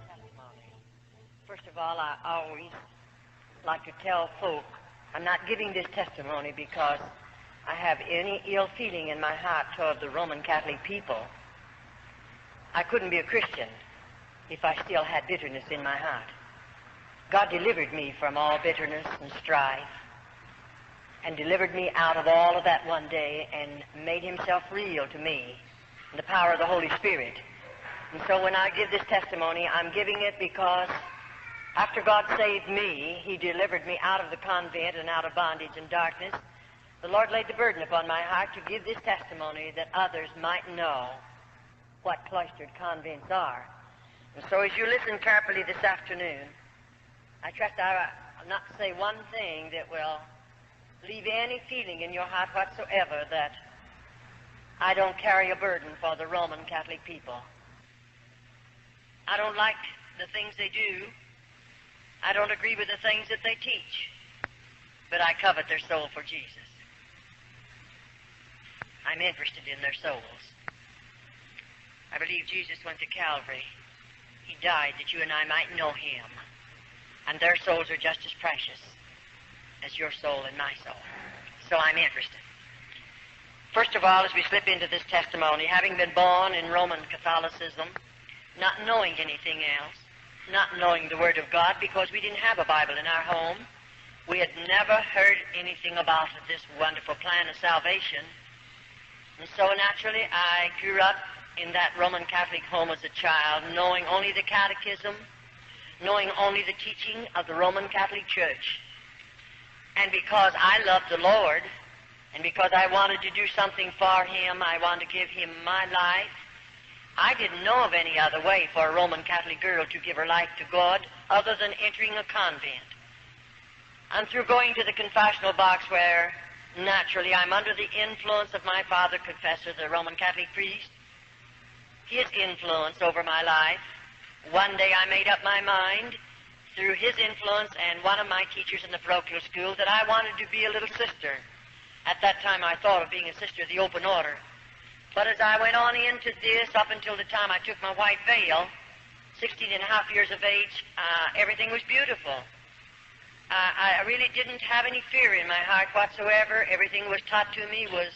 Testimony. First of all, I always like to tell folk I'm not giving this testimony because I have any ill feeling in my heart toward the Roman Catholic people. I couldn't be a Christian if I still had bitterness in my heart. God delivered me from all bitterness and strife and delivered me out of all of that one day and made himself real to me in the power of the Holy Spirit. And so when I give this testimony, I'm giving it because after God saved me, he delivered me out of the convent and out of bondage and darkness. The Lord laid the burden upon my heart to give this testimony that others might know what cloistered convents are. And so as you listen carefully this afternoon, I trust I'll not say one thing that will leave any feeling in your heart whatsoever that I don't carry a burden for the Roman Catholic people. I don't like the things they do. I don't agree with the things that they teach. But I covet their soul for Jesus. I'm interested in their souls. I believe Jesus went to Calvary. He died that you and I might know him. And their souls are just as precious as your soul and my soul. So I'm interested. First of all, as we slip into this testimony, having been born in Roman Catholicism, not knowing anything else, not knowing the Word of God because we didn't have a Bible in our home, we had never heard anything about this wonderful plan of salvation. And so naturally I grew up in that Roman Catholic home as a child, knowing only the catechism, knowing only the teaching of the Roman Catholic Church. And because I loved the Lord, and because I wanted to do something for him, I wanted to give him my life, I didn't know of any other way for a Roman Catholic girl to give her life to God other than entering a convent. And through going to the confessional box where naturally I'm under the influence of my father confessor, the Roman Catholic priest, his influence over my life, one day I made up my mind through his influence and one of my teachers in the parochial school that I wanted to be a little sister. At that time I thought of being a sister of the open order. But as I went on into this, up until the time I took my white veil, 16 and a half years of age, everything was beautiful. I really didn't have any fear in my heart whatsoever. Everything was taught to me was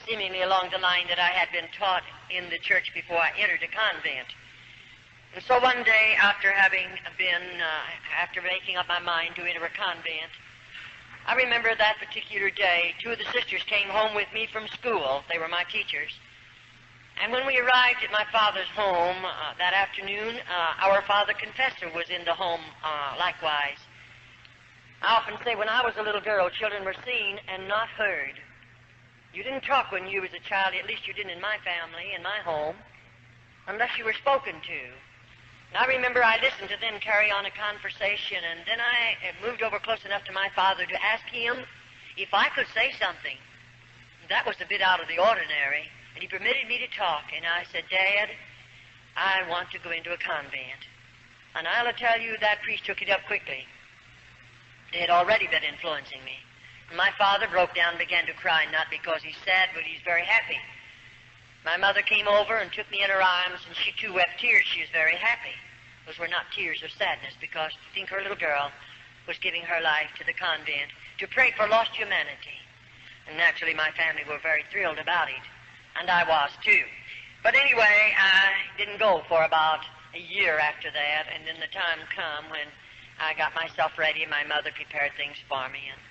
seemingly along the line that I had been taught in the church before I entered a convent. And so one day, after making up my mind to enter a convent, I remember that particular day, two of the sisters came home with me from school. They were my teachers. And when we arrived at my father's home that afternoon, our father confessor was in the home likewise. I often say when I was a little girl, children were seen and not heard. You didn't talk when you was a child, at least you didn't in my family, in my home, unless you were spoken to. And I remember I listened to them carry on a conversation, and then I moved over close enough to my father to ask him if I could say something. That was a bit out of the ordinary. And he permitted me to talk, and I said, Dad, I want to go into a convent. And I'll tell you, that priest took it up quickly. They had already been influencing me. And my father broke down and began to cry, not because he's sad, but he's very happy. My mother came over and took me in her arms, and she too wept tears. She was very happy. Those were not tears of sadness, because to think her little girl was giving her life to the convent to pray for lost humanity. And naturally my family were very thrilled about it. And I was too. But anyway, I didn't go for about a year after that, and then the time come when I got myself ready, and my mother prepared things for me. And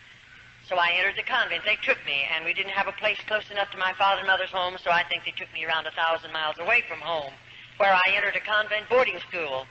so I entered the convent. They took me, and we didn't have a place close enough to my father and mother's home, so I think they took me around 1,000 miles away from home, where I entered a convent boarding school.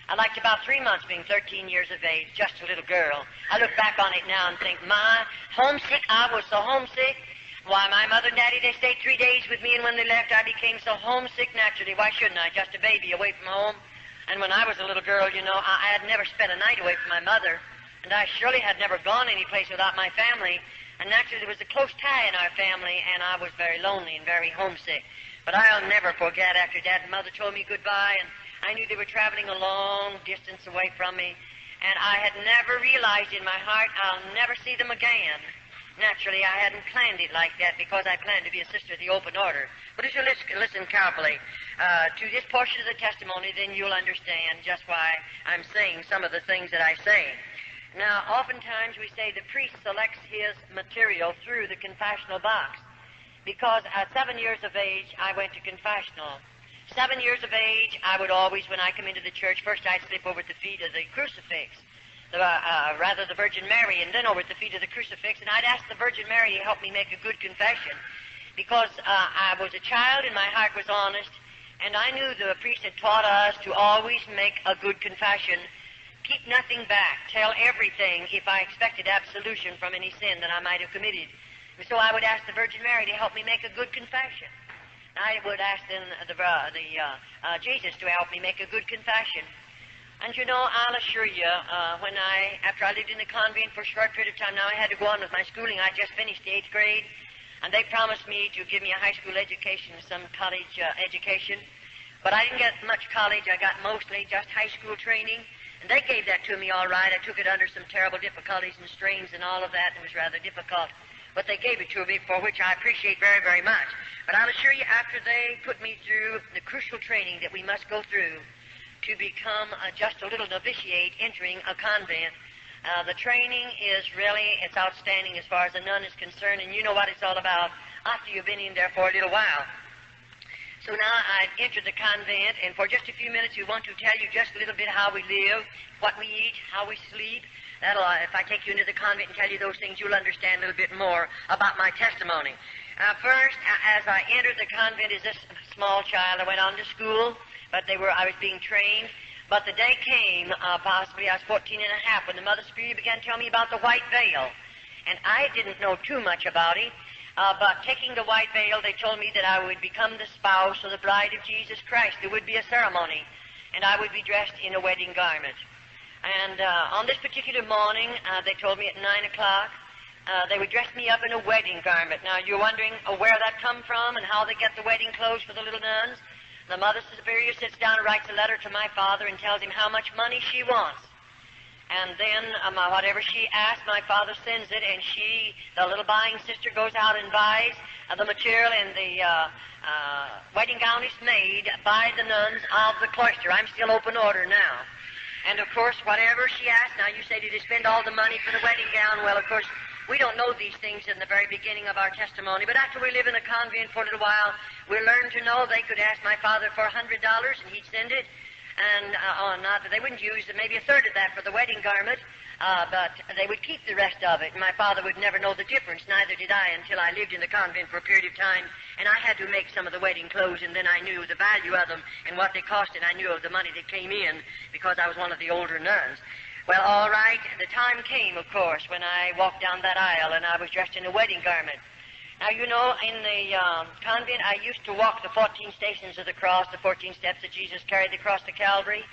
I liked about 3 months being 13 years of age, just a little girl. I look back on it now and think, my, homesick, I was so homesick. Why, my mother and daddy, they stayed 3 days with me, and when they left, I became so homesick naturally. Why shouldn't I? Just a baby away from home. And when I was a little girl, you know, I had never spent a night away from my mother, and I surely had never gone any place without my family. And naturally, there was a close tie in our family, and I was very lonely and very homesick. But I'll never forget after Dad and Mother told me goodbye, and I knew they were traveling a long distance away from me, and I had never realized in my heart I'll never see them again. Naturally, I hadn't planned it like that because I planned to be a sister of the open order. But if you listen carefully to this portion of the testimony, then you'll understand just why I'm saying some of the things that I say. Now, oftentimes we say the priest selects his material through the confessional box because at 7 years of age, I went to confessional. 7 years of age, I would always, when I come into the church, first I'd slip over at the feet of the crucifix, the Virgin Mary, and then over at the feet of the crucifix, and I'd ask the Virgin Mary to help me make a good confession because I was a child and my heart was honest, and I knew the priest had taught us to always make a good confession, keep nothing back, tell everything if I expected absolution from any sin that I might have committed. And so I would ask the Virgin Mary to help me make a good confession. I would ask then Jesus to help me make a good confession. And you know, I'll assure you, after I lived in the convent for a short period of time, now I had to go on with my schooling. I just finished the 8th grade, and they promised me to give me a high school education, some college education. But I didn't get much college. I got mostly just high school training, and they gave that to me all right. I took it under some terrible difficulties and strains and all of that. It was rather difficult. But they gave it to me, for which I appreciate very, very much. But I'll assure you, after they put me through the crucial training that we must go through to become just a little novitiate entering a convent, the training is really, it's outstanding as far as a nun is concerned, and you know what it's all about after you've been in there for a little while. So now I've entered the convent, and for just a few minutes we want to tell you just a little bit how we live, what we eat, how we sleep. If I take you into the convent and tell you those things, you'll understand a little bit more about my testimony. First, as I entered the convent as this small child, I went on to school, but I was being trained. But the day came, possibly I was 14 and a half, when the Mother Superior began to tell me about the white veil. And I didn't know too much about it, but taking the white veil, they told me that I would become the spouse or the bride of Jesus Christ. There would be a ceremony, and I would be dressed in a wedding garment. And on this particular morning, they told me at 9 o'clock, they would dress me up in a wedding garment. Now, you're wondering where that come from and how they get the wedding clothes for the little nuns. The Mother Superior sits down and writes a letter to my father and tells him how much money she wants. And then whatever she asks, my father sends it, and the little buying sister, goes out and buys the material, and the wedding gown is made by the nuns of the cloister. I'm still open order now. And, of course, whatever she asks, now you say, did you spend all the money for the wedding gown? Well, of course, we don't know these things in the very beginning of our testimony, but after we live in a convent for a little while, we learn to know they could ask my father for $100 and he'd send it, and not that they wouldn't use maybe a third of that for the wedding garment, but they would keep the rest of it, and my father would never know the difference, neither did I, until I lived in the convent for a period of time, and I had to make some of the wedding clothes, and then I knew the value of them and what they cost, and I knew of the money that came in because I was one of the older nuns. Well, all right, the time came, of course, when I walked down that aisle and I was dressed in a wedding garment. Now, you know, in the convent, I used to walk the 14 stations of the cross, the 14 steps that Jesus carried across to Calvary.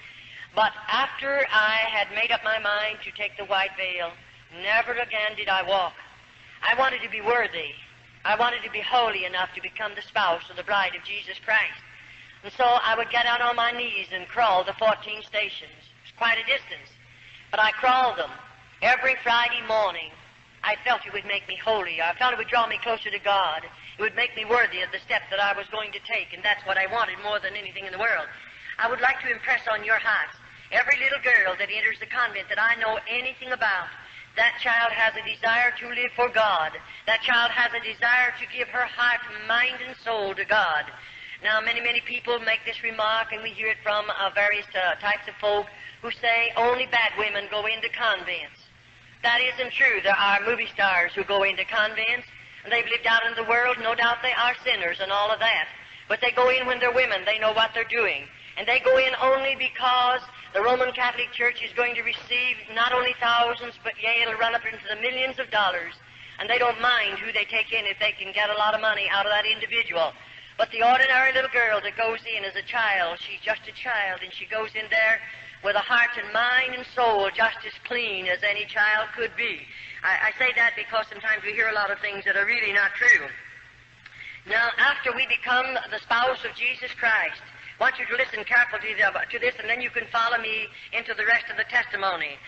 But after I had made up my mind to take the white veil, never again did I walk. I wanted to be worthy. I wanted to be holy enough to become the spouse or the bride of Jesus Christ. And so I would get out on my knees and crawl the 14 stations. It's quite a distance. But I crawled them every Friday morning. I felt it would make me holy. I felt it would draw me closer to God. It would make me worthy of the step that I was going to take, and that's what I wanted more than anything in the world. I would like to impress on your hearts, every little girl that enters the convent that I know anything about, that child has a desire to live for God. That child has a desire to give her heart, mind, and soul to God. Now, many, many people make this remark, and we hear it from various types of folk who say only bad women go into convents. That isn't true. There are movie stars who go into convents, and they've lived out in the world. No doubt they are sinners and all of that. But they go in when they're women. They know what they're doing. And they go in only because the Roman Catholic Church is going to receive not only thousands, but yea, it'll run up into the millions of dollars. And they don't mind who they take in if they can get a lot of money out of that individual. But the ordinary little girl that goes in as a child, she's just a child, and she goes in there with a heart and mind and soul just as clean as any child could be. I say that because sometimes we hear a lot of things that are really not true. Now, after we become the spouse of Jesus Christ, I want you to listen carefully to this, and then you can follow me into the rest of the testimony.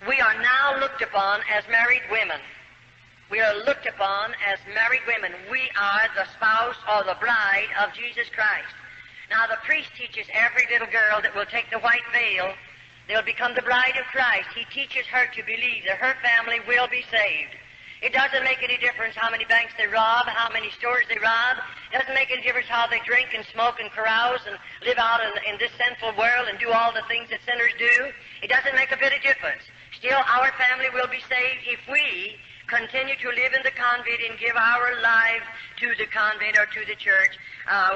We are now looked upon as married women. We are looked upon as married women. We are the spouse or the bride of Jesus Christ. Now, the priest teaches every little girl that will take the white veil, they'll become the bride of Christ. He teaches her to believe that her family will be saved. It doesn't make any difference how many banks they rob, how many stores they rob. It doesn't make any difference how they drink and smoke and carouse and live out in this sinful world and do all the things that sinners do. It doesn't make a bit of difference. Still, our family will be saved if we continue to live in the convent and give our lives to the convent or to the church.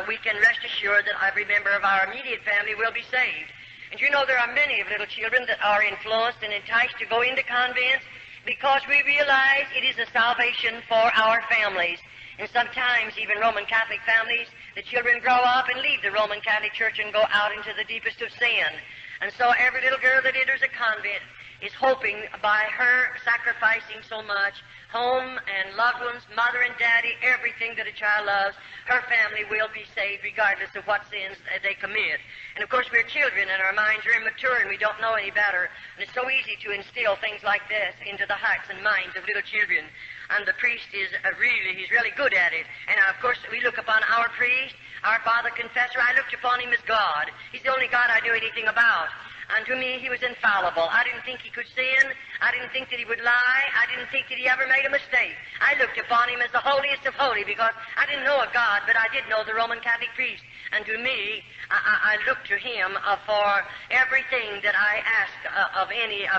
We can rest assured that every member of our immediate family will be saved. And you know, there are many of little children that are influenced and enticed to go into convents because we realize it is a salvation for our families. And sometimes, even Roman Catholic families, the children grow up and leave the Roman Catholic Church and go out into the deepest of sin. And so every little girl that enters a convent is hoping by her sacrificing so much, home and loved ones, mother and daddy, everything that a child loves, her family will be saved regardless of what sins they commit. And of course, we're children and our minds are immature and we don't know any better. And it's so easy to instill things like this into the hearts and minds of little children. And the priest is he's really good at it. And of course, we look upon our priest, our father confessor. I looked upon him as God. He's the only God I knew anything about. And to me, he was infallible. I didn't think he could sin. I didn't think that he would lie. I didn't think that he ever made a mistake. I looked upon him as the holiest of holy because I didn't know a God, but I did know the Roman Catholic priest. And to me, I looked to him for everything that I asked of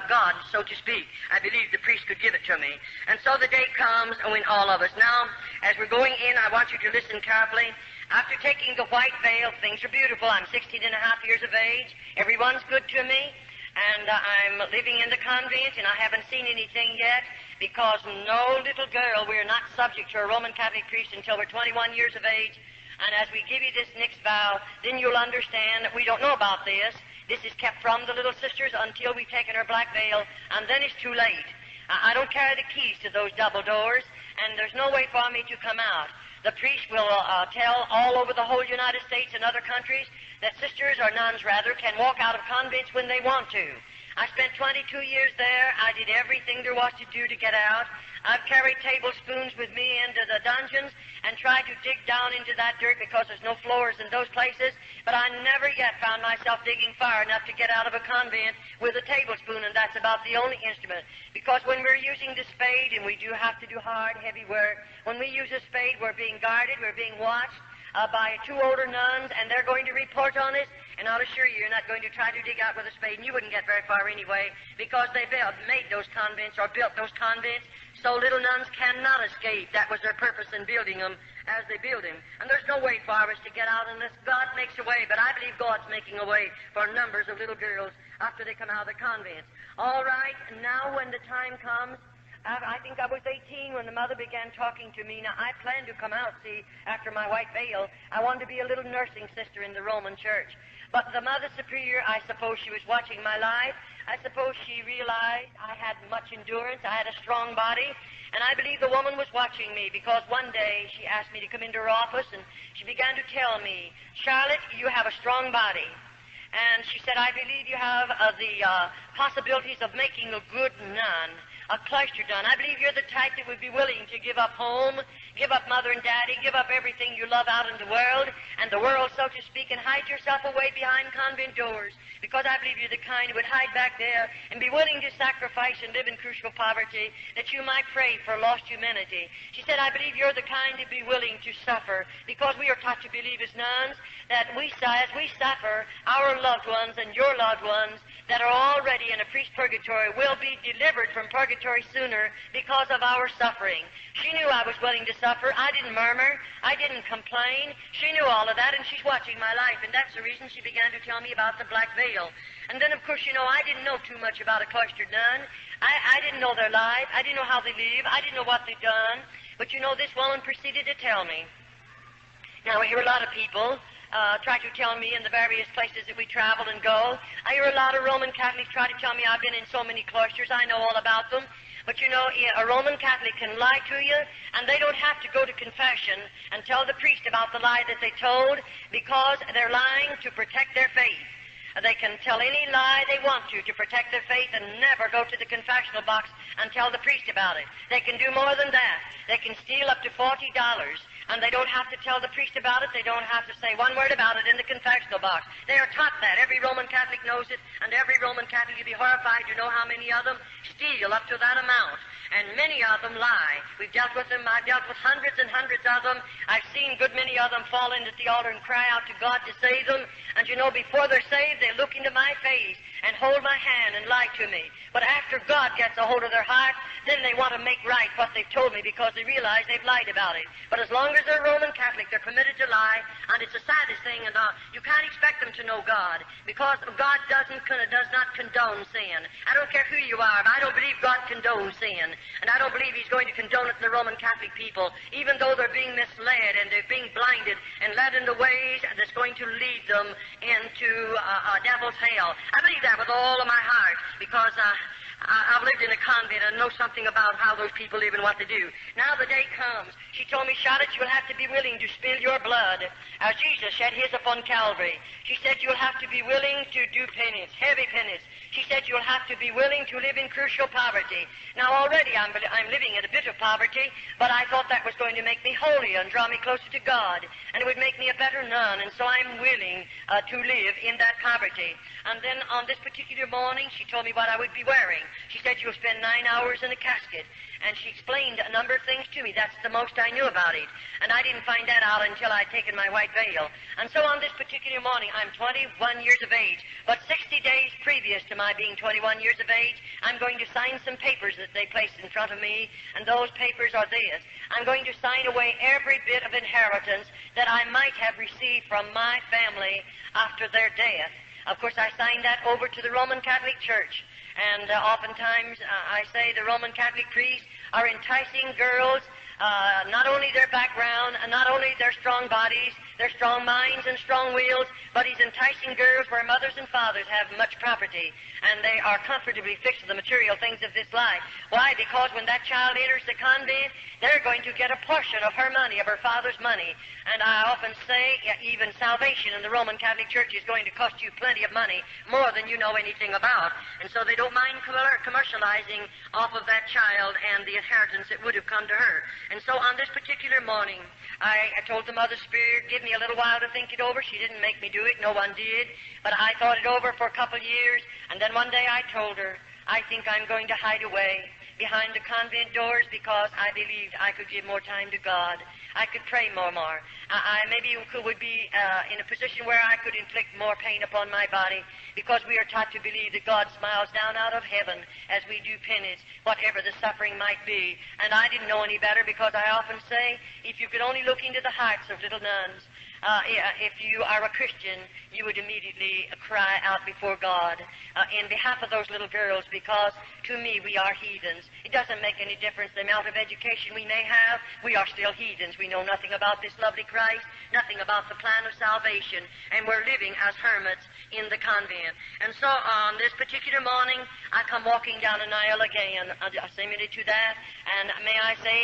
God, so to speak. I believed the priest could give it to me. And so the day comes when all of us. Now, as we're going in, I want you to listen carefully. After taking the white veil, things are beautiful. I'm 16 and a half years of age. Everyone's good to me. And I'm living in the convent, and I haven't seen anything yet because no little girl, we're not subject to a Roman Catholic priest until we're 21 years of age. And as we give you this next vow, then you'll understand that we don't know about this. This is kept from the little sisters until we've taken her black veil, and then it's too late. I don't carry the keys to those double doors, and there's no way for me to come out. The priest will tell all over the whole United States and other countries that sisters or nuns, rather, can walk out of convents when they want to. I spent 22 years there. I did everything there was to do to get out. I've carried tablespoons with me into the dungeons and tried to dig down into that dirt because there's no floors in those places, but I never yet found myself digging far enough to get out of a convent with a tablespoon, and that's about the only instrument. Because when we're using the spade, and we do have to do hard, heavy work, when we use a spade, we're being guarded, we're being watched by two older nuns, and they're going to report on us. And I'll assure you, you're not going to try to dig out with a spade, and you wouldn't get very far anyway, because they made those convents or built those convents so little nuns cannot escape. That was their purpose in building them as they build them. And there's no way for us to get out unless God makes a way. But I believe God's making a way for numbers of little girls after they come out of the convents. All right, now when the time comes, I think I was 18 when the mother began talking to me. Now, I planned to come out, see, after my white veil. I wanted to be a little nursing sister in the Roman Church. But the Mother Superior, I suppose she was watching my life. I suppose she realized I had much endurance. I had a strong body. And I believe the woman was watching me because one day she asked me to come into her office and she began to tell me, Charlotte, you have a strong body. And she said, I believe you have the possibilities of making a good nun, a cloister nun. I believe you're the type that would be willing to give up home, give up mother and daddy, give up everything you love out in the world, so to speak, and hide yourself away behind convent doors. Because I believe you're the kind who would hide back there and be willing to sacrifice and live in crucial poverty that you might pray for lost humanity. She said, I believe you're the kind to be willing to suffer because we are taught to believe as nuns that as we suffer, our loved ones and your loved ones that are already in a priest purgatory will be delivered from purgatory sooner because of our suffering. She knew I was willing to suffer. I didn't murmur. I didn't complain. She knew all of that, and she's watching my life, and that's the reason she began to tell me about the black veil. And then, of course, I didn't know too much about a cloistered nun. I didn't know their life. I didn't know how they live. I didn't know what they'd done. But, this woman proceeded to tell me. Now, I hear a lot of people try to tell me in the various places that we travel and go. I hear a lot of Roman Catholics try to tell me I've been in so many cloisters, I know all about them. But a Roman Catholic can lie to you, and they don't have to go to confession and tell the priest about the lie that they told because they're lying to protect their faith. They can tell any lie they want to protect their faith and never go to the confessional box and tell the priest about it. They can do more than that. They can steal up to $40, and they don't have to tell the priest about it. They don't have to say one word about it in the confessional box. They are taught that. Every Roman Catholic knows it, and every Roman Catholic, you'd be horrified to know how many of them steal up to that amount. And many of them lie. We've dealt with them. I've dealt with hundreds and hundreds of them. I've seen good many of them fall in at the altar and cry out to God to save them. And you know, before they're saved, they look into my face and hold my hand and lie to me. But after God gets a hold of their heart, then they want to make right what they've told me because they realize they've lied about it. But as long as they're Roman Catholic, they're permitted to lie, and it's the saddest thing, and you can't expect them to know God because God does not condone sin. I don't care who you are, but I don't believe God condones sin, and I don't believe He's going to condone it in the Roman Catholic people, even though they're being misled and they're being blinded and led in the ways that's going to lead them into a devil's hell. I believe that with all of my heart because I've lived in a convent and know something about how those people live and what they do. Now the day comes. She told me, Charlotte, you'll have to be willing to spill your blood as Jesus shed his upon Calvary. She said you'll have to be willing to do penance, heavy penance. She said you'll have to be willing to live in crucial poverty. Now already I'm living in a bit of poverty, but I thought that was going to make me holier and draw me closer to God, and it would make me a better nun, and so I'm willing to live in that poverty. And then on this particular morning, she told me what I would be wearing. She said you'll spend 9 hours in a casket, and she explained a number of things to me. That's the most I knew about it, and I didn't find that out until I'd taken my white veil. And so on this particular morning, I'm 21 years of age, but 60 days previous to my being 21 years of age, I'm going to sign some papers that they placed in front of me, and those papers are this. I'm going to sign away every bit of inheritance that I might have received from my family after their death. Of course, I signed that over to the Roman Catholic Church, and oftentimes I say the Roman Catholic priests are enticing girls, not only their background, and not only their strong bodies, their strong minds and strong wills, but he's enticing girls where mothers and fathers have much property, and they are comfortably fixed to the material things of this life. Why? Because when that child enters the convent, they're going to get a portion of her money, of her father's money. And I often say, even salvation in the Roman Catholic Church is going to cost you plenty of money, more than you know anything about. And so they don't mind commercializing off of that child and the inheritance that would have come to her. And so on this particular morning, I told the Mother Spirit, give me a little while to think it over. She didn't make me do it. No one did. But I thought it over for a couple of years, and then one day I told her, I think I'm going to hide away behind the convent doors because I believed I could give more time to God. I could pray more. I maybe would be in a position where I could inflict more pain upon my body because we are taught to believe that God smiles down out of heaven as we do penance, whatever the suffering might be. And I didn't know any better because I often say, if you could only look into the hearts of little nuns, if you are a Christian, you would immediately cry out before God in behalf of those little girls, because to me we are heathens. It doesn't make any difference the amount of education we may have. We are still heathens. We know nothing about this lovely Christ, nothing about the plan of salvation, and we're living as hermits in the convent. And so on this particular morning, I come walking down an aisle again, similar to that, and may I say,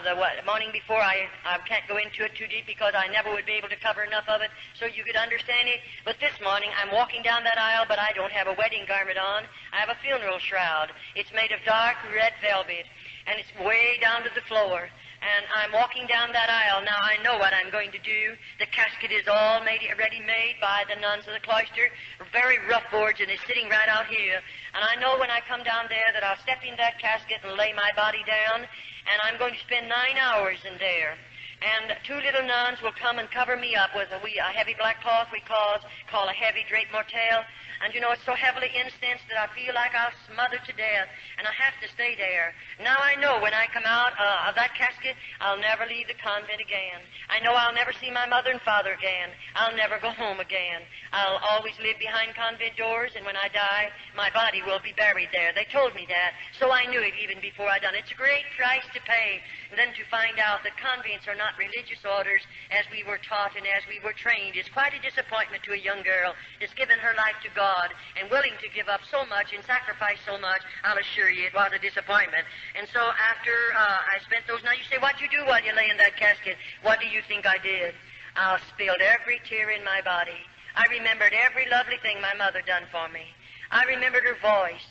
the morning before, I can't go into it too deep because I never would be able to cover enough of it so you could understand it. But this morning, I'm walking down that aisle, but I don't have a wedding garment on. I have a funeral shroud. It's made of dark red velvet, and it's way down to the floor. And I'm walking down that aisle. Now, I know what I'm going to do. The casket is all ready made by the nuns of the cloister, very rough boards, and it's sitting right out here. And I know when I come down there that I'll step in that casket and lay my body down, and I'm going to spend 9 hours in there. And 2 little nuns will come and cover me up with a heavy black cloth we call a heavy drape mortelle. And you know, it's so heavily incensed that I feel like I'll smother to death, and I have to stay there. Now I know when I come out of that casket, I'll never leave the convent again. I know I'll never see my mother and father again. I'll never go home again. I'll always live behind convent doors, and when I die, my body will be buried there. They told me that, so I knew it even before I done it. It's a great price to pay, and then to find out that convents are not religious orders as we were taught and as we were trained. It's quite a disappointment to a young girl that's given her life to God and willing to give up so much and sacrifice so much. I'll assure you it was a disappointment. And so after I spent those nights, you say, what'd you do while you lay in that casket? What do you think I did? I spilled every tear in my body. I remembered every lovely thing my mother done for me. I remembered her voice.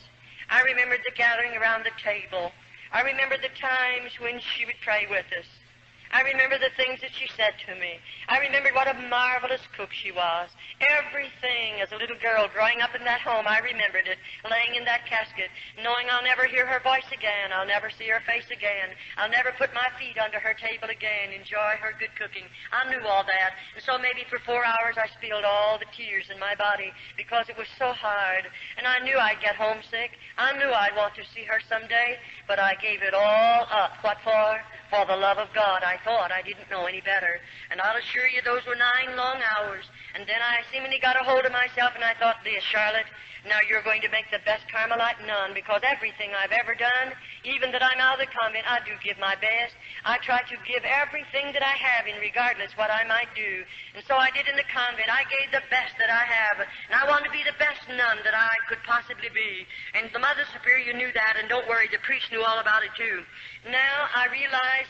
I remembered the gathering around the table. I remembered the times when she would pray with us. I remember the things that she said to me. I remembered what a marvelous cook she was. Everything as a little girl growing up in that home, I remembered it, laying in that casket, knowing I'll never hear her voice again. I'll never see her face again. I'll never put my feet under her table again, enjoy her good cooking. I knew all that. And so maybe for 4 hours I spilled all the tears in my body because it was so hard. And I knew I'd get homesick. I knew I'd want to see her someday, but I gave it all up. What for? For the love of God. I thought I didn't know any better. And I'll assure you those were 9 long hours. And then I seemingly got a hold of myself and I thought, this, Charlotte, now you're going to make the best Carmelite nun, because everything I've ever done, even that I'm out of the convent, I do give my best. I try to give everything that I have in regardless what I might do. And so I did in the convent. I gave the best that I have. And I want to be the best nun that I could possibly be. And the Mother Superior knew that, and don't worry, the priest knew all about it too. Now I realize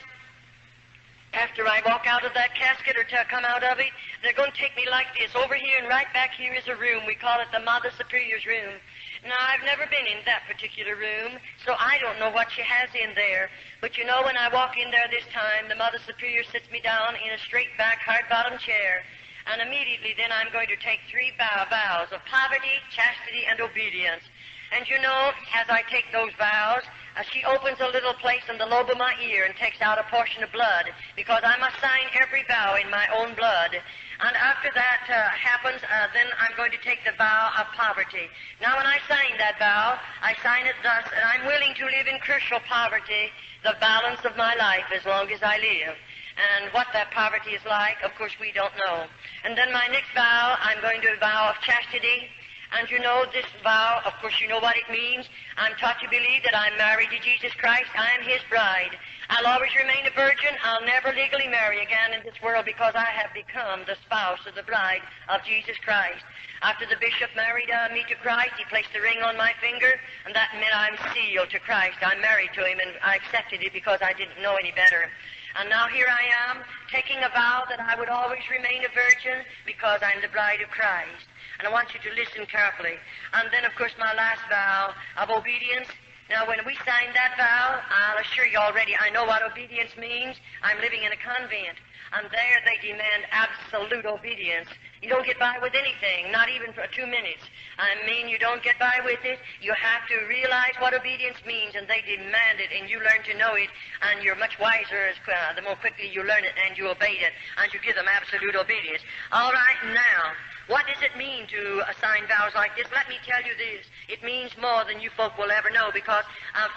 after I walk out of that casket or to come out of it, they're going to take me like this. Over here and right back here is a room. We call it the Mother Superior's room. Now, I've never been in that particular room, so I don't know what she has in there. But you know, when I walk in there this time, the Mother Superior sits me down in a straight back, hard-bottom chair. And immediately then I'm going to take 3 vows of poverty, chastity, and obedience. And you know, as I take those vows, she opens a little place in the lobe of my ear and takes out a portion of blood, because I must sign every vow in my own blood. And after that happens, then I'm going to take the vow of poverty. Now, when I sign that vow, I sign it thus, and I'm willing to live in crucial poverty the balance of my life as long as I live. And what that poverty is like, of course, we don't know. And then my next vow, I'm going to a vow of chastity. And you know, this vow, of course, you know what it means. I'm taught to believe that I'm married to Jesus Christ. I am his bride. I'll always remain a virgin. I'll never legally marry again in this world, because I have become the spouse of the bride of Jesus Christ. After the bishop married me to Christ, he placed the ring on my finger, and that meant I'm sealed to Christ. I'm married to him, and I accepted it because I didn't know any better. And now here I am, taking a vow that I would always remain a virgin because I'm the bride of Christ. And I want you to listen carefully. And then, of course, my last vow of obedience. Now, when we sign that vow, I'll assure you already, I know what obedience means. I'm living in a convent, and there they demand absolute obedience. You don't get by with anything, not even for 2 minutes. I mean, you don't get by with it. You have to realize what obedience means, and they demand it, and you learn to know it, and you're much wiser the more quickly you learn it and you obey it, and you give them absolute obedience. All right, now, what does it mean to assign vows like this? Let me tell you this. It means more than you folk will ever know, because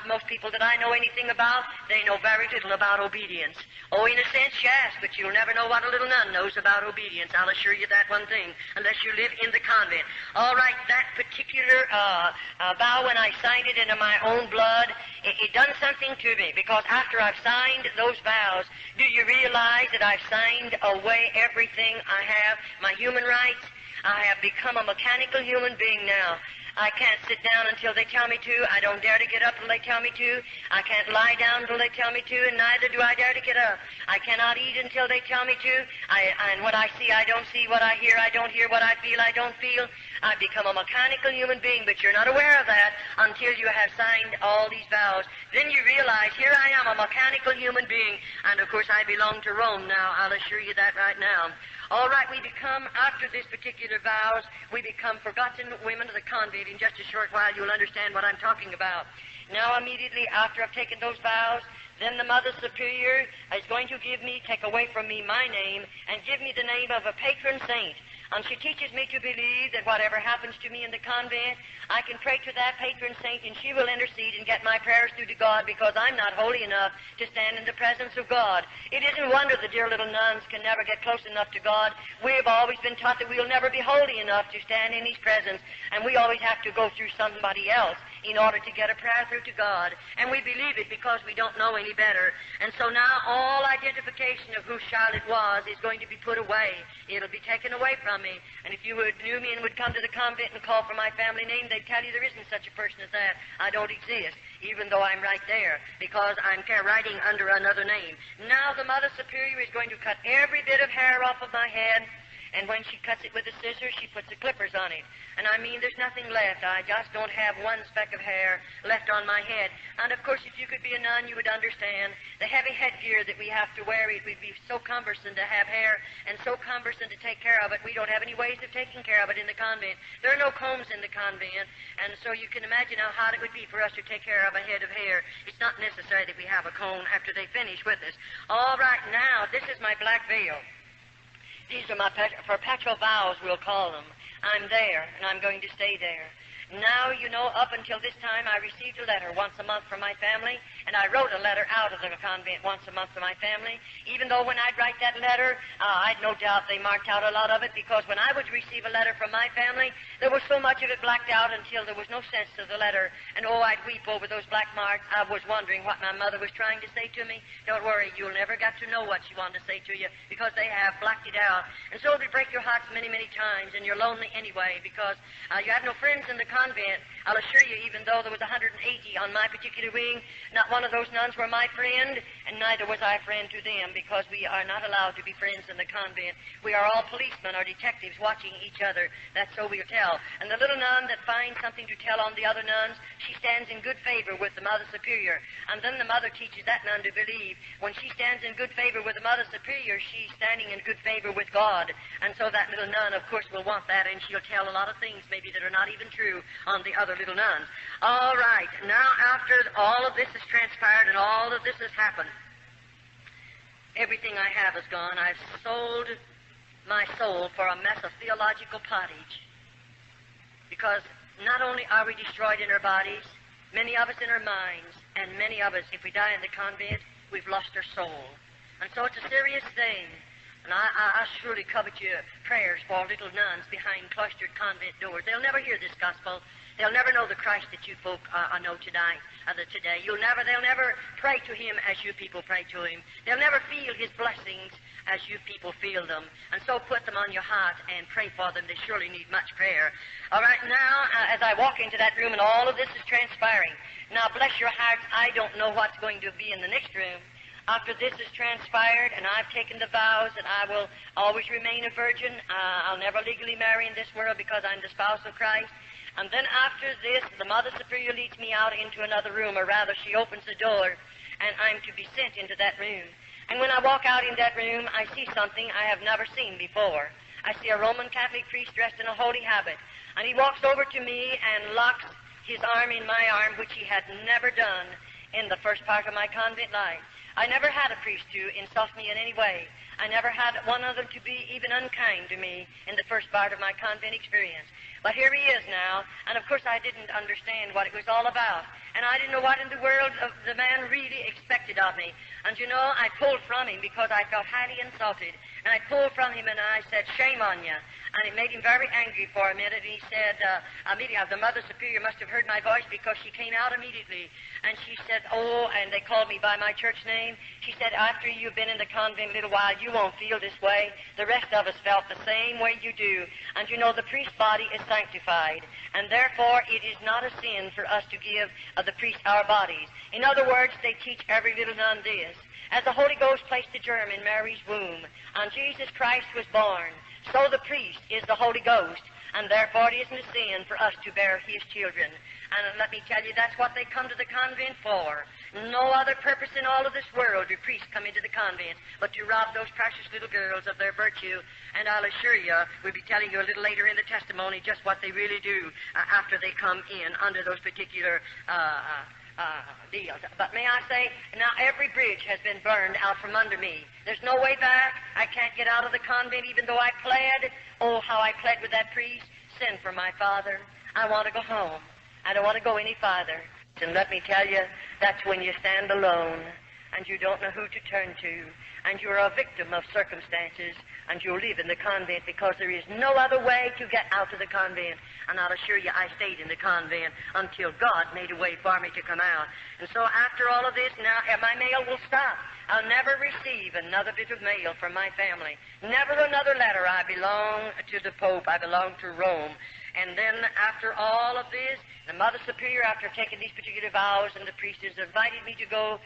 most people that I know anything about, they know very little about obedience. Oh, in a sense, yes, but you'll never know what a little nun knows about obedience. I'll assure you that one thing, unless you live in the convent. All right, that particular vow, when I signed it into my own blood, it done something to me, because after I've signed those vows, do you realize that I've signed away everything I have, my human rights? I have become a mechanical human being now. I can't sit down until they tell me to. I don't dare to get up until they tell me to. I can't lie down until they tell me to, and neither do I dare to get up. I cannot eat until they tell me to. And what I see, I don't see. What I hear, I don't hear. What I feel, I don't feel. I've become a mechanical human being, but you're not aware of that until you have signed all these vows. Then you realize, here I am, a mechanical human being, and of course I belong to Rome now. I'll assure you that right now. All right, we become, after this particular vows, we become forgotten women of the convent. In just a short while, you'll understand what I'm talking about. Now, immediately after I've taken those vows, then the Mother Superior is going to take away from me my name, and give me the name of a patron saint. And she teaches me to believe that whatever happens to me in the convent, I can pray to that patron saint, and she will intercede and get my prayers through to God, because I'm not holy enough to stand in the presence of God. It isn't wonder the dear little nuns can never get close enough to God. We've always been taught that we'll never be holy enough to stand in His presence, and we always have to go through somebody else in order to get a prayer through to God. And we believe it because we don't know any better. And so now all identification of who Charlotte was is going to be put away. It'll be taken away from me. And if you knew me and would come to the convent and call for my family name, they'd tell you there isn't such a person as that. I don't exist, even though I'm right there, because I'm writing under another name. Now the Mother Superior is going to cut every bit of hair off of my head, And when she cuts it with a scissors, she puts the clippers on it. And I mean, there's nothing left. I just don't have one speck of hair left on my head. And of course, if you could be a nun, you would understand the heavy headgear that we have to wear. It would be so cumbersome to have hair and so cumbersome to take care of it. We don't have any ways of taking care of it in the convent. There are no combs in the convent. And so you can imagine how hard it would be for us to take care of a head of hair. It's not necessary that we have a comb after they finish with us. All right, now, this is my black veil. These are my perpetual vows, we'll call them. I'm there, and I'm going to stay there. Now, you know, up until this time, I received a letter once a month from my family, and I wrote a letter out of the convent once a month to my family, even though when I'd write that letter, I'd no doubt they marked out a lot of it, because when I would receive a letter from my family, there was so much of it blacked out until there was no sense to the letter, and oh, I'd weep over those black marks. I was wondering what my mother was trying to say to me. Don't worry, you'll never get to know what she wanted to say to you, because they have blacked it out. And so it'll break your hearts many, many times, and you're lonely anyway, because you have no friends in the convent. I'll assure you, even though there was 180 on my particular wing, not one of those nuns were my friend, and neither was I a friend to them, because we are not allowed to be friends in the convent. We are all policemen or detectives watching each other. That's so we'll tell. And the little nun that finds something to tell on the other nuns, she stands in good favor with the Mother Superior. And then the mother teaches that nun to believe. When she stands in good favor with the Mother Superior, she's standing in good favor with God. And so that little nun, of course, will want that, and she'll tell a lot of things maybe that are not even true on the other little nuns. All right, now after all of this has transpired and all of this has happened, everything I have is gone. I've sold my soul for a mess of theological pottage. Because not only are we destroyed in our bodies, many of us in our minds, and many of us, if we die in the convent, we've lost our soul. And so it's a serious thing. And I surely covet your prayers for little nuns behind cloistered convent doors. They'll never hear this gospel. They'll never know the Christ that you folk know today. They'll never pray to him as you people pray to him. They'll never feel his blessings as you people feel them. And so put them on your heart and pray for them. They surely need much prayer. All right, now, as I walk into that room and all of this is transpiring, now bless your hearts, I don't know what's going to be in the next room. After this has transpired and I've taken the vows that I will always remain a virgin, I'll never legally marry in this world because I'm the spouse of Christ. And then after this, the Mother Superior leads me out into another room, or rather she opens the door, and I'm to be sent into that room. And when I walk out in that room, I see something I have never seen before. I see a Roman Catholic priest dressed in a holy habit, and he walks over to me and locks his arm in my arm, which he had never done in the first part of my convent life. I never had a priest to insult me in any way. I never had one of them to be even unkind to me in the first part of my convent experience. But here he is now, and of course I didn't understand what it was all about. And I didn't know what in the world the man really expected of me. And you know, I pulled from him because I felt highly insulted. And I pulled from him and I said, "Shame on you." And it made him very angry for a minute. And he said, immediately, the Mother Superior must have heard my voice because she came out immediately. And she said, "Oh," and they called me by my church name. She said, "After you've been in the convent a little while, you won't feel this way. The rest of us felt the same way you do. And you know, the priest's body is sanctified. And therefore, it is not a sin for us to give the priest our bodies." In other words, they teach every little nun this. As the Holy Ghost placed the germ in Mary's womb, and Jesus Christ was born, so the priest is the Holy Ghost, and therefore it isn't a sin for us to bear his children. And let me tell you, that's what they come to the convent for. No other purpose in all of this world do priests come into the convent but to rob those precious little girls of their virtue. And I'll assure you, we'll be telling you a little later in the testimony just what they really do after they come in under those particular deals. But may I say, now every bridge has been burned out from under me. There's no way back. I can't get out of the convent even though I pled. Oh, how I pled with that priest. Send for my father. I want to go home. I don't want to go any farther. And let me tell you, that's when you stand alone and you don't know who to turn to, and you're a victim of circumstances, and you live in the convent because there is no other way to get out of the convent. And I'll assure you, I stayed in the convent until God made a way for me to come out. And so after all of this, now my mail will stop. I'll never receive another bit of mail from my family. Never another letter. I belong to the Pope. I belong to Rome. And then after all of this, the Mother Superior, after taking these particular vows, and the priest has invited me to go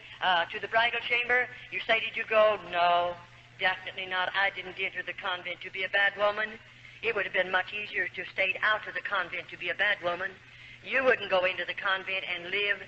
to the bridal chamber. You say, "Did you go?" "No." Definitely not. I didn't enter the convent to be a bad woman. It would have been much easier to stay out of the convent to be a bad woman. You wouldn't go into the convent and live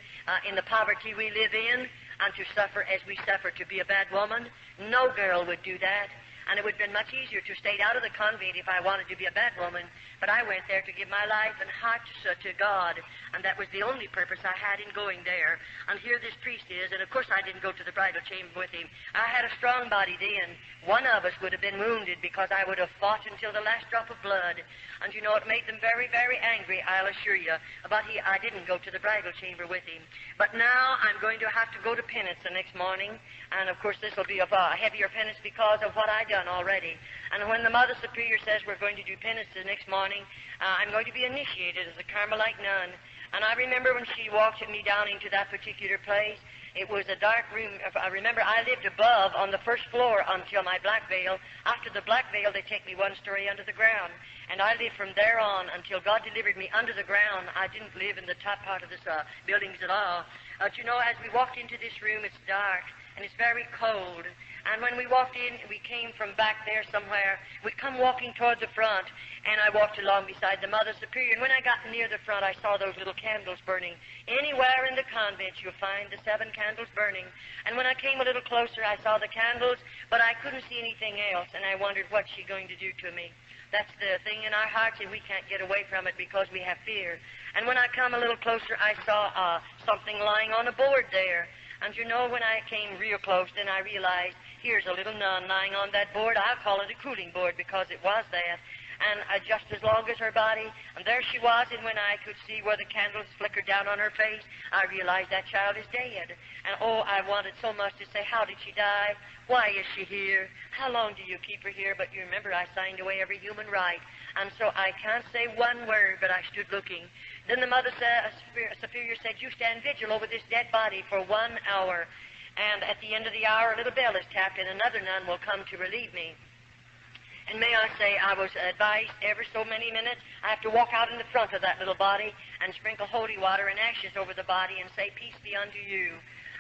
in the poverty we live in and to suffer as we suffer to be a bad woman. No girl would do that. And it would have been much easier to stay out of the convent if I wanted to be a bad woman. But I went there to give my life and heart to God, and that was the only purpose I had in going there. And here this priest is, and of course I didn't go to the bridal chamber with him. I had a strong body then. One of us would have been wounded because I would have fought until the last drop of blood. And you know, it made them very, very angry, I'll assure you. But I didn't go to the bridal chamber with him. But now I'm going to have to go to penance the next morning. And of course this will be a heavier penance because of what I done already. And when the Mother Superior says we're going to do penance the next morning, I'm going to be initiated as a Carmelite nun. And I remember when she walked me down into that particular place, it was a dark room. I remember I lived above on the first floor until my black veil. After the black veil, they take me one story under the ground. And I lived from there on until God delivered me under the ground. I didn't live in the top part of this buildings at all. But you know, as we walked into this room, it's dark and it's very cold. And when we walked in, we came from back there somewhere. We'd come walking toward the front, and I walked along beside the Mother Superior. And when I got near the front, I saw those little candles burning. Anywhere in the convent, you'll find the 7 candles burning. And when I came a little closer, I saw the candles, but I couldn't see anything else. And I wondered, what's she going to do to me? That's the thing in our hearts, and we can't get away from it because we have fear. And when I come a little closer, I saw something lying on a board there. And you know, when I came real close, then I realized, here's a little nun lying on that board. I'll call it a cooling board because it was that. And just as long as her body, and there she was, and when I could see where the candles flickered down on her face, I realized that child is dead. And oh, I wanted so much to say, how did she die? Why is she here? How long do you keep her here? But you remember, I signed away every human right. And so I can't say one word, but I stood looking. Then the Mother Superior said, you stand vigil over this dead body for 1 hour. And at the end of the hour, a little bell is tapped, and another nun will come to relieve me. And may I say, I was advised every so many minutes, I have to walk out in the front of that little body and sprinkle holy water and ashes over the body and say, peace be unto you.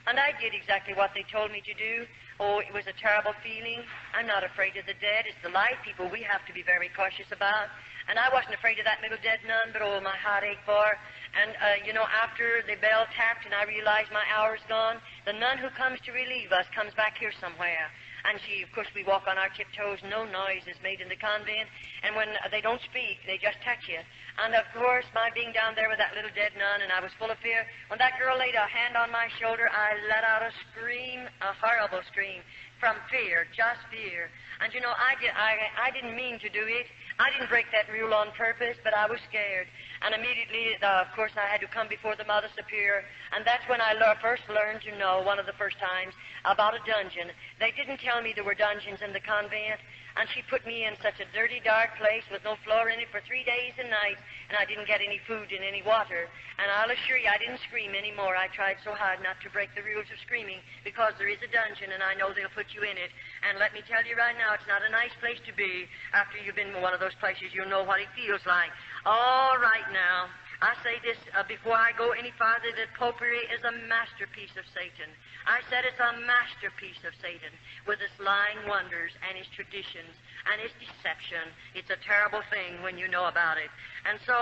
And I did exactly what they told me to do. Oh, it was a terrible feeling. I'm not afraid of the dead. It's the live people we have to be very cautious about. And I wasn't afraid of that little dead nun, but oh, my heart ached for her. And, you know, after the bell tapped and I realized my hour's gone, the nun who comes to relieve us comes back here somewhere. And she, of course, we walk on our tiptoes. No noise is made in the convent. And when they don't speak, they just touch you. And, of course, my being down there with that little dead nun, and I was full of fear, when that girl laid a hand on my shoulder, I let out a scream, a horrible scream, from fear, just fear. And, you know, I didn't mean to do it. I didn't break that rule on purpose, but I was scared. And immediately, of course, I had to come before the Mother Superior, and that's when I first learned to know, one of the first times, about a dungeon. They didn't tell me there were dungeons in the convent, and she put me in such a dirty, dark place with no floor in it for 3 days and nights, and I didn't get any food and any water. And I'll assure you, I didn't scream anymore. I tried so hard not to break the rules of screaming, because there is a dungeon, and I know they'll put you in it. And let me tell you right now, it's not a nice place to be. After you've been in one of those places, you'll know what it feels like. All right now, I say this before I go any farther, that popery is a masterpiece of Satan. I said it's a masterpiece of Satan, with its lying wonders and its traditions and its deception. It's a terrible thing when you know about it. And so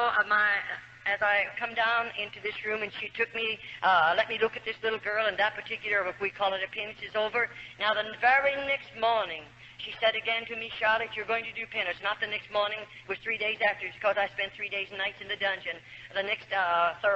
as I come down into this room, and she took me, let me look at this little girl, and that particular, if we call it a penance, is over. Now, the very next morning, she said again to me, Charlotte, you're going to do penance. Not the next morning, it was 3 days after, because I spent 3 days and nights in the dungeon. The next,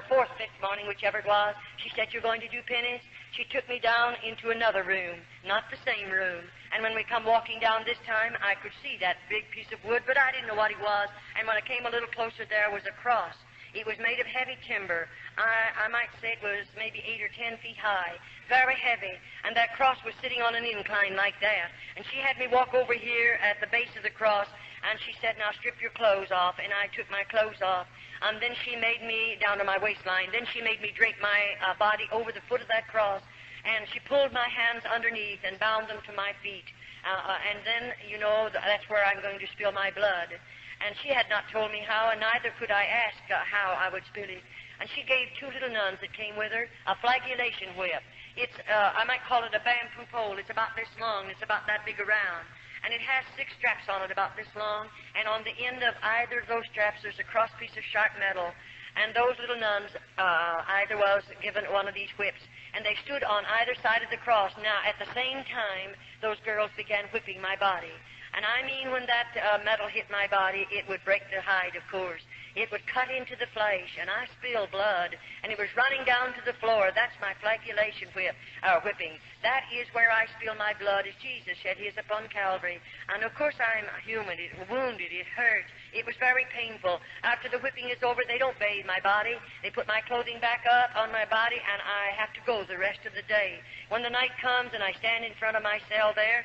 fourth, fifth morning, whichever it was, she said, you're going to do penance. She took me down into another room, not the same room. And when we come walking down this time, I could see that big piece of wood, but I didn't know what it was. And when I came a little closer, there was a cross. It was made of heavy timber. I might say it was maybe 8 or 10 feet high, very heavy. And that cross was sitting on an incline like that. And she had me walk over here at the base of the cross, and she said, now strip your clothes off. And I took my clothes off. And then she made me down to my waistline. Then she made me drape my body over the foot of that cross. And she pulled my hands underneath and bound them to my feet. And then, you know, that's where I'm going to spill my blood. And she had not told me how, and neither could I ask how I would spill it. and she gave two little nuns that came with her a flagellation whip. It's, I might call it a bamboo pole. It's about this long. It's about that big around. And it has 6 straps on it about this long, and on the end of either of those straps there's a cross piece of sharp metal. And those little nuns, either was given one of these whips, and they stood on either side of the cross. Now, at the same time, those girls began whipping my body. And I mean, when that metal hit my body, it would break the hide, of course. It would cut into the flesh, and I spilled blood, and it was running down to the floor. That's my flagellation whipping. That is where I spill my blood, as Jesus shed his upon Calvary. And of course I'm human. It wounded. It hurt. It was very painful. After the whipping is over, they don't bathe my body. They put my clothing back up on my body, and I have to go the rest of the day. When the night comes and I stand in front of my cell there,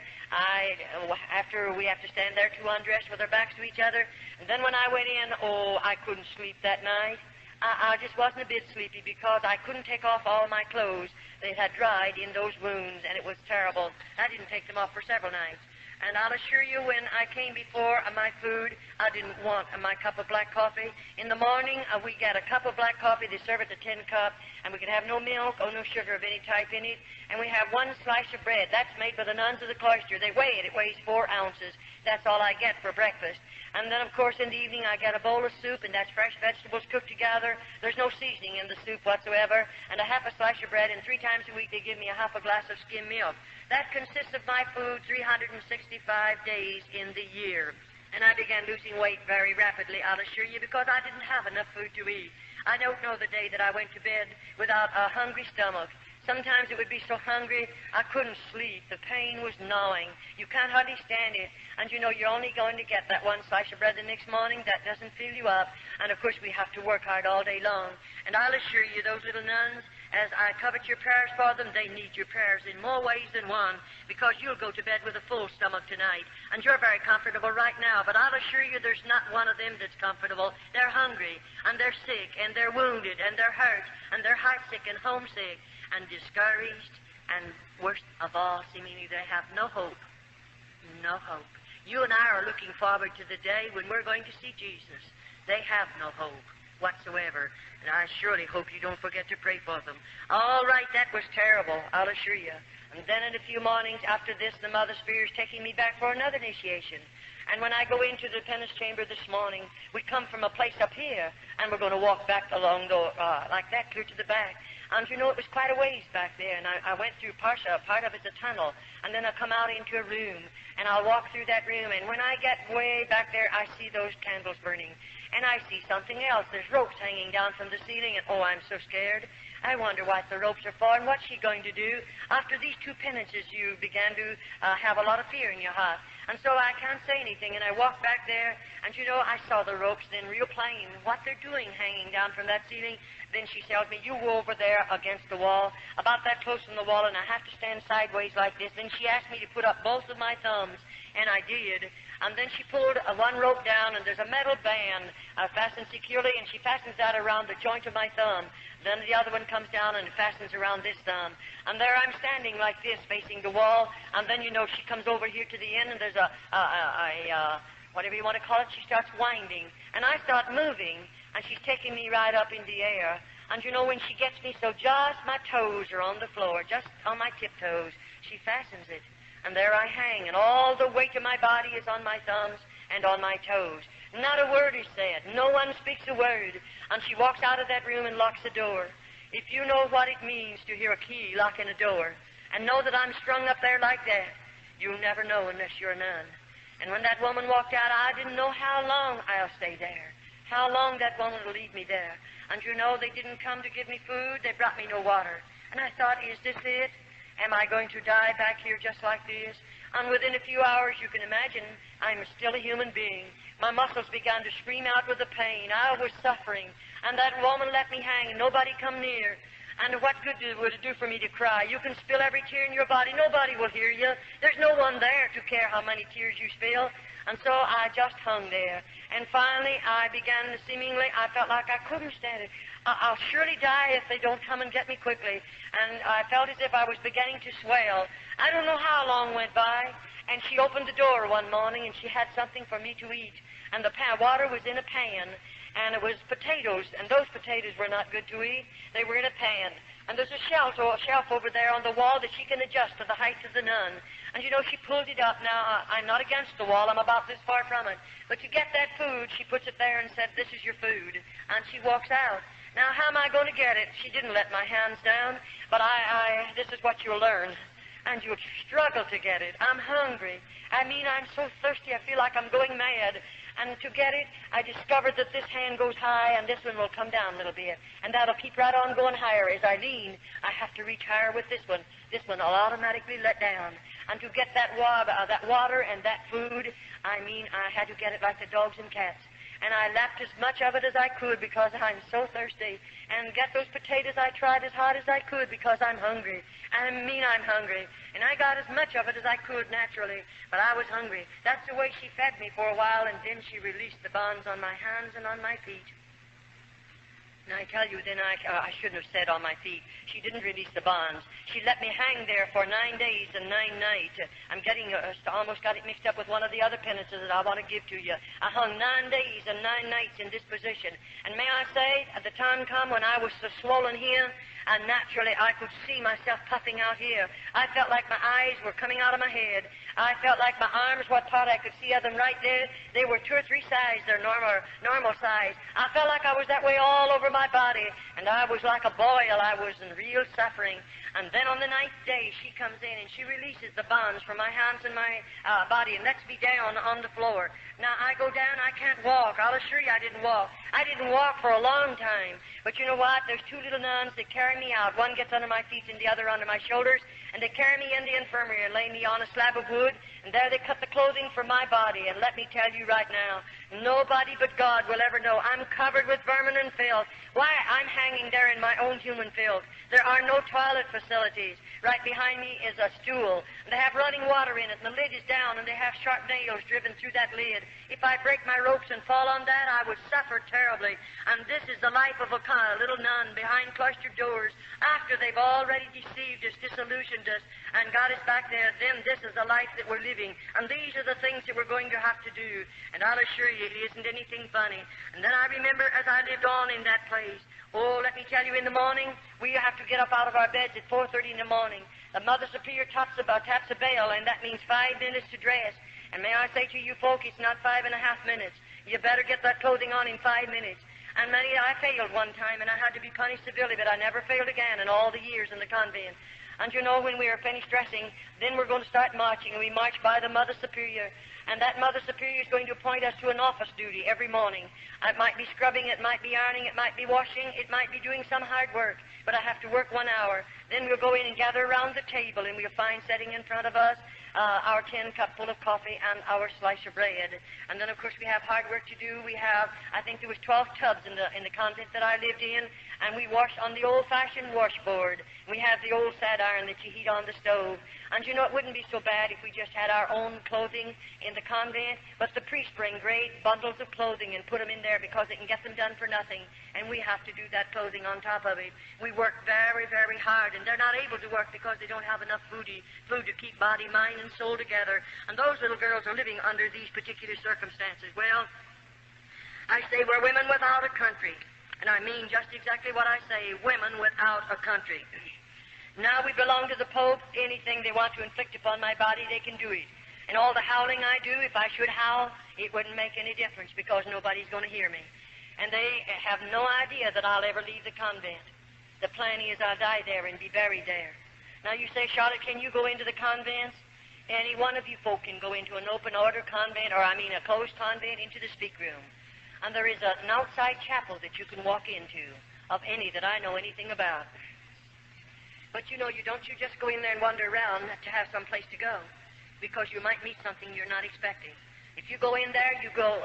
after we have to stand there two undressed with our backs to each other, and then when I went in, I couldn't sleep that night. I just wasn't a bit sleepy because I couldn't take off all my clothes. They had dried in those wounds, and it was terrible. I didn't take them off for several nights. And I'll assure you, when I came before my food, I didn't want my cup of black coffee. In the morning, we get a cup of black coffee. They serve it the tin cup, and we can have no milk or no sugar of any type in it. And we have 1 slice of bread. That's made by the nuns of the cloister. They weigh it. It weighs 4 ounces. That's all I get for breakfast. And then, of course, in the evening, I get a bowl of soup, and that's fresh vegetables cooked together. There's no seasoning in the soup whatsoever, and a half a slice of bread, and 3 times a week they give me a half a glass of skim milk. That consists of my food 365 days in the year. And I began losing weight very rapidly, I'll assure you, because I didn't have enough food to eat. I don't know the day that I went to bed without a hungry stomach. Sometimes it would be so hungry I couldn't sleep. The pain was gnawing. You can't hardly stand it. And you know you're only going to get that 1 slice of bread the next morning. That doesn't fill you up. And of course we have to work hard all day long. And I'll assure you, those little nuns, as I covet your prayers for them, they need your prayers in more ways than one, because you'll go to bed with a full stomach tonight. And you're very comfortable right now, but I'll assure you there's not one of them that's comfortable. They're hungry, and they're sick, and they're wounded, and they're hurt, and they're heartsick and homesick, and discouraged, and worst of all, seemingly they have no hope. No hope. You and I are looking forward to the day when we're going to see Jesus. They have no hope whatsoever, and I surely hope you don't forget to pray for them. All right, that was terrible, I'll assure you. And then in a few mornings after this, the Mother Spirit's taking me back for another initiation. And when I go into the penance chamber this morning, we come from a place up here, and we're going to walk back along the, like that, clear to the back. And you know, it was quite a ways back there, and I went through part of it's a tunnel, and then I come out into a room, and I'll walk through that room, and when I get way back there, I see those candles burning, and I see something else. There's ropes hanging down from the ceiling, and I'm so scared. I wonder what the ropes are for, and what's she going to do? After these 2 penances, you began to have a lot of fear in your heart. And so I can't say anything, and I walked back there, and you know, I saw the ropes then real plain, what they're doing hanging down from that ceiling. Then she tells me, you go over there against the wall, about that close from the wall, and I have to stand sideways like this. Then she asked me to put up both of my thumbs, and I did. And then she pulled one rope down, and there's a metal band fastened securely, and she fastens that around the joint of my thumb. Then the other one comes down and fastens around this thumb. And there I'm standing like this, facing the wall, and then, you know, she comes over here to the end, and there's a whatever you want to call it, she starts winding. And I start moving, and she's taking me right up in the air. And, you know, when she gets me so just my toes are on the floor, just on my tiptoes, she fastens it. And there I hang, and all the weight of my body is on my thumbs and on my toes. Not a word is said. No one speaks a word. And she walks out of that room and locks the door. If you know what it means to hear a key locking a door and know that I'm strung up there like that, you'll never know unless you're a nun. And when that woman walked out, I didn't know how long I'll stay there, how long that woman will leave me there. And you know, they didn't come to give me food. They brought me no water. And I thought, is this it? Am I going to die back here just like this? And within a few hours, you can imagine, I'm still a human being. My muscles began to scream out with the pain. I was suffering. And that woman let me hang, and nobody come near. And what good would it do for me to cry? You can spill every tear in your body. Nobody will hear you. There's no one there to care how many tears you spill. And so I just hung there. And finally, I began to I felt like I couldn't stand it. I'll surely die if they don't come and get me quickly. And I felt as if I was beginning to swell. I don't know how long went by, and she opened the door one morning, and she had something for me to eat. And the water was in a pan, and it was potatoes, and those potatoes were not good to eat. They were in a pan. And there's a shelf over there on the wall that she can adjust to the height of the nun. And you know, she pulled it up. Now, I'm not against the wall. I'm about this far from it. But to get that food, she puts it there and said, "This is your food." And she walks out. Now, how am I going to get it? She didn't let my hands down, but this is what you'll learn. And you'll struggle to get it. I'm hungry. I mean, I'm so thirsty, I feel like I'm going mad. And to get it, I discovered that this hand goes high and this one will come down a little bit. And that'll keep right on going higher. As I lean, I have to reach higher with this one. This one will automatically let down. And to get that water and that food, I mean, I had to get it like the dogs and cats. And I lapped as much of it as I could because I'm so thirsty. And get those potatoes, I tried as hard as I could because I'm hungry. I mean, I'm hungry. And I got as much of it as I could naturally, but I was hungry. That's the way she fed me for a while, and then she released the bonds on my hands and on my feet. And I tell you, then I shouldn't have said on my feet. She didn't release the bonds. She let me hang there for 9 days and 9 nights. I'm getting almost got it mixed up with one of the other penances that I want to give to you. I hung 9 days and 9 nights in this position. And may I say, at the time come when I was so swollen here, and naturally I could see myself puffing out here. I felt like my eyes were coming out of my head. I felt like my arms, what part I could see of them right there, they were 2 or 3 sizes, their normal size. I felt like I was that way all over my body, and I was like a boil. I was in real suffering. And then on the 9th day, she comes in and she releases the bonds from my hands and my body and lets me down on the floor. Now, I go down, I can't walk. I'll assure you I didn't walk. I didn't walk for a long time. But you know what? There's 2 little nuns that carry me out. One gets under my feet and the other under my shoulders. And they carry me in the infirmary and lay me on a slab of wood. And there they cut the clothing from my body. And let me tell you right now, nobody but God will ever know. I'm covered with vermin and filth. Why? I'm hanging there in my own human filth. There are no toilet facilities. Right behind me is a stool. And they have running water in it, and the lid is down, and they have sharp nails driven through that lid. If I break my ropes and fall on that, I would suffer terribly. And this is the life of a little nun behind cloistered doors. After they've already deceived us, disillusioned us, and got us back there, then this is the life that we're living. And these are the things that we're going to have to do. And I'll assure you, it isn't anything funny. And then I remember as I lived on in that place, oh, let me tell you, in the morning, we have to get up out of our beds at 4:30 in the morning. The Mother Superior taps a bell, and that means 5 minutes to dress. And may I say to you folk, it's not 5.5 minutes. You better get that clothing on in 5 minutes. And I failed one time, and I had to be punished severely, but I never failed again in all the years in the convent. And you know, when we are finished dressing, then we're going to start marching, and we march by the Mother Superior. And that Mother Superior is going to appoint us to an office duty every morning. It might be scrubbing, it might be ironing, it might be washing, it might be doing some hard work, but I have to work 1 hour. Then we'll go in and gather around the table, and we'll find setting in front of us our tin cup full of coffee and our slice of bread. And then, of course, we have hard work to do. We have, I think there was 12 tubs in the convent that I lived in, and we wash on the old-fashioned washboard. We have the old sad iron that you heat on the stove. And you know, it wouldn't be so bad if we just had our own clothing in the convent, but the priests bring great bundles of clothing and put them in there because they can get them done for nothing, and we have to do that clothing on top of it. We work very, very hard, and they're not able to work because they don't have enough food to keep body, mind, and soul together. And those little girls are living under these particular circumstances. Well, I say we're women without a country. And I mean just exactly what I say, women without a country. Now we belong to the Pope. Anything they want to inflict upon my body, they can do it. And all the howling I do, if I should howl, it wouldn't make any difference because nobody's going to hear me. And they have no idea that I'll ever leave the convent. The plan is I'll die there and be buried there. Now you say, Charlotte, can you go into the convents? Any one of you folk can go into an open order convent, or a closed convent, into the speak room. And there is an outside chapel that you can walk into, of any that I know anything about. But you know, you just go in there and wander around to have some place to go, because you might meet something you're not expecting. If you go in there, you go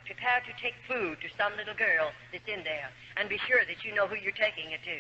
prepared to take food to some little girl that's in there, and be sure that you know who you're taking it to.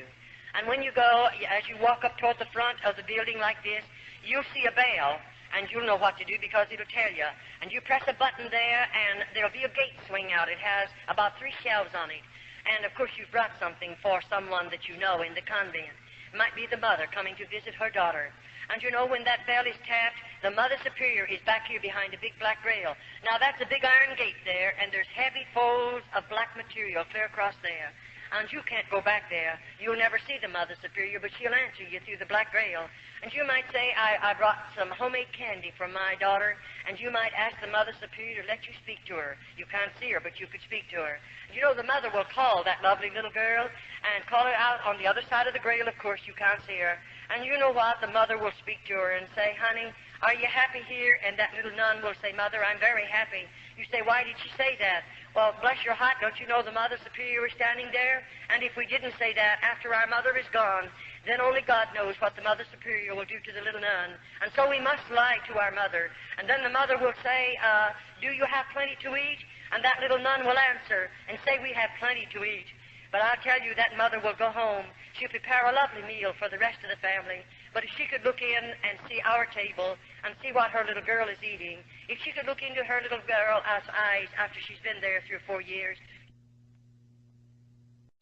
And when you go, as you walk up toward the front of the building like this, you'll see a bell, and you'll know what to do because it'll tell you. And you press a button there, and there'll be a gate swing out. It has about 3 shelves on it. And, of course, you've brought something for someone that you know in the convent. It might be the mother coming to visit her daughter. And you know, when that bell is tapped, the Mother Superior is back here behind a big black rail. Now, that's a big iron gate there, and there's heavy folds of black material clear across there. And you can't go back there. You'll never see the Mother Superior, but she'll answer you through the black rail. And you might say, I brought some homemade candy from my daughter, and you might ask the Mother Superior to let you speak to her. You can't see her, but you could speak to her. And you know, the mother will call that lovely little girl and call her out on the other side of the grail. Of course, you can't see her. And you know what? The mother will speak to her and say, honey, are you happy here? And that little nun will say, Mother, I'm very happy. You say, why did she say that? Well, bless your heart, don't you know the Mother Superior is standing there? And if we didn't say that after our mother is gone, then only God knows what the Mother Superior will do to the little nun. And so we must lie to our mother. And then the mother will say, do you have plenty to eat? And that little nun will answer and say, we have plenty to eat. But I'll tell you, that mother will go home. She'll prepare a lovely meal for the rest of the family. But if she could look in and see our table and see what her little girl is eating, if she could look into her little girl's eyes after she's been there 3 or 4 years,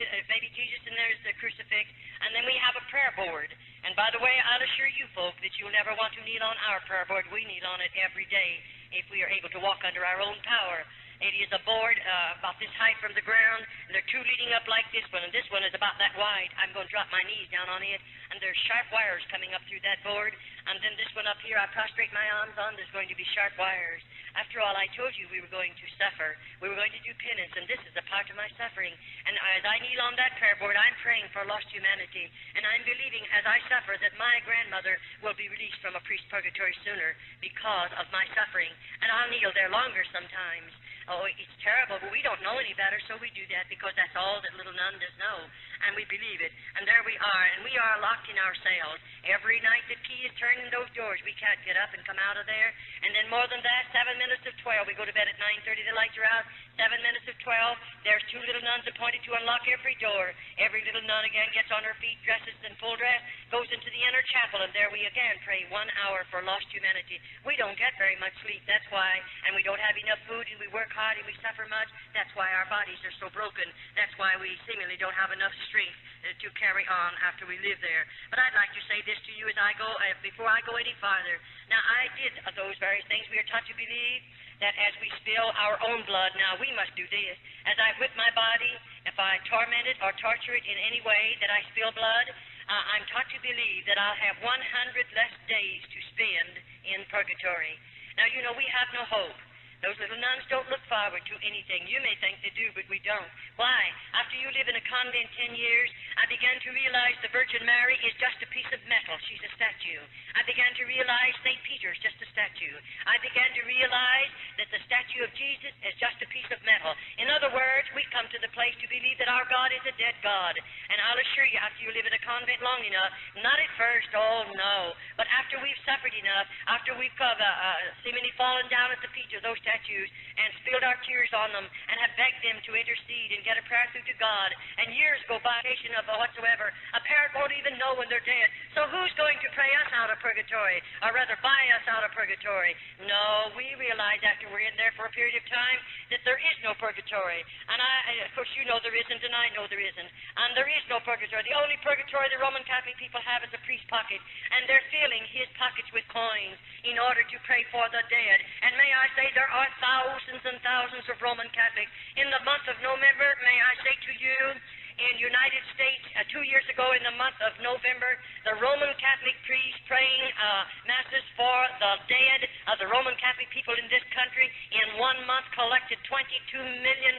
baby Jesus, and there's the crucifix, and then we have a prayer board. And by the way, I'll assure you folk that you'll never want to kneel on our prayer board. We kneel on it every day if we are able to walk under our own power. It is a board about this height from the ground, and there are 2 leading up like this one, and this one is about that wide. I'm going to drop my knees down on it, and there's sharp wires coming up through that board, and then this one up here I prostrate my arms on, there's going to be sharp wires. After all, I told you we were going to suffer. We were going to do penance, and this is a part of my suffering. And as I kneel on that prayer board, I'm praying for lost humanity, and I'm believing as I suffer that my grandmother will be released from a priest's purgatory sooner because of my suffering, and I'll kneel there longer sometimes. Oh, it's terrible, but we don't know any better, so we do that because that's all that little nun does know, and we believe it. And there we are, and we are locked in our cells. Every night the key is turned in those doors. We can't get up and come out of there. And then more than that, 7 minutes of 12. We go to bed at 9:30, the lights are out. 7 minutes of 12, there's 2 little nuns appointed to unlock every door. Every little nun again gets on her feet, dresses in full dress, goes into the inner chapel, and there we again pray 1 hour for lost humanity. We don't get very much sleep, that's why, and we don't have enough food, and we work hard, and we suffer much. That's why our bodies are so broken. That's why we seemingly don't have enough strength to carry on after we live there. But I'd like to say this to you as I go, before I go any farther. Now, I did those various things. We are taught to believe that as we spill our own blood, now we must do this. As I whip my body, if I torment it or torture it in any way that I spill blood, I'm taught to believe that I'll have 100 less days to spend in purgatory. Now, you know, we have no hope. Those little nuns don't look forward to anything. You may think they do, but we don't. Why? After you live in a convent 10 years, I began to realize the Virgin Mary is just a piece of metal. She's a statue. I began to realize St. Peter is just a statue. I began to realize that the statue of Jesus is just a piece of metal. In other words, we come to the place to believe that our God is a dead God. And I'll assure you, after you live in a convent long enough, not at first, oh no, but after we've suffered enough, after we've seemingly fallen down at the feet of those statues and spilled our tears on them and have begged them to intercede and get a prayer through to God, and years go by, of whatsoever, a parent won't even know when they're dead. So who's going to pray us out of purgatory, or rather buy us out of purgatory? No, we realize after we're in there for a period of time that there is no purgatory. And of course, you know there isn't, and I know there isn't. And there is no purgatory. The only purgatory the Roman Catholic people have is a priest's pocket, and they're filling his pockets with coins in order to pray for the dead. And may I say, there are thousands and thousands of Roman Catholics. In the month of November, may I say to you, in United States, 2 years ago in the month of November, the Roman Catholic priests praying masses for the dead of the Roman Catholic people in this country in 1 month collected $22 million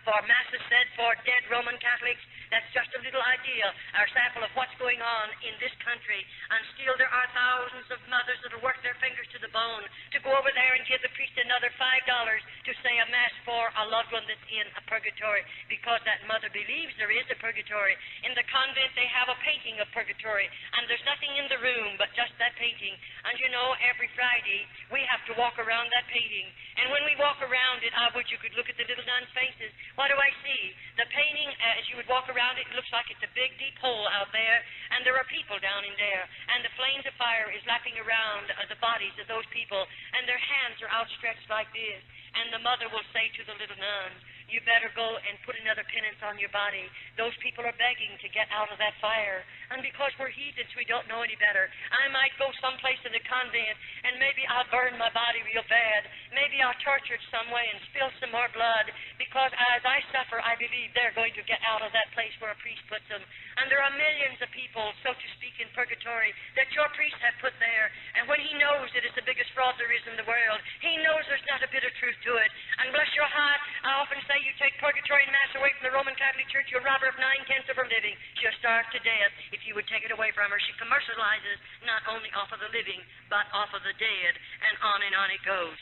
for masses said for dead Roman Catholics. That's just a little idea, our sample of what's going on in this country. And still there are thousands of mothers that will work their fingers to the bone to go over there and give the priest another $5 to say a mass for a loved one that's in a purgatory, because that mother believes there is a purgatory. In the convent they have a painting of purgatory, and there's nothing in the room but just that painting. And you know, every Friday we have to walk around that painting. And when we walk around it, I wish you could look at the little nuns' faces. What do I see? The painting, as you would walk around it, looks like it's a big, deep hole out there, and there are people down in there, and the flames of fire is lapping around the bodies of those people, and their hands are outstretched like this. And the mother will say to the little nuns, you better go and put another penance on your body. Those people are begging to get out of that fire. And because we're heathens, we don't know any better. I might go someplace in the convent, and maybe I'll burn my body real bad. Maybe I'll torture it some way and spill some more blood, because as I suffer, I believe they're going to get out of that place where a priest puts them. And there are millions of people, so to speak, in purgatory that your priest have put there. And when he knows that it's the biggest fraud there is in the world, he knows there's not a bit of truth to it. And bless your heart, I often say you take purgatory and mass away from the Roman Catholic Church, you'll rob her of 9/10 of her living. She'll starve to death if you would take it away from her. She commercializes not only off of the living, but off of the dead, and on it goes.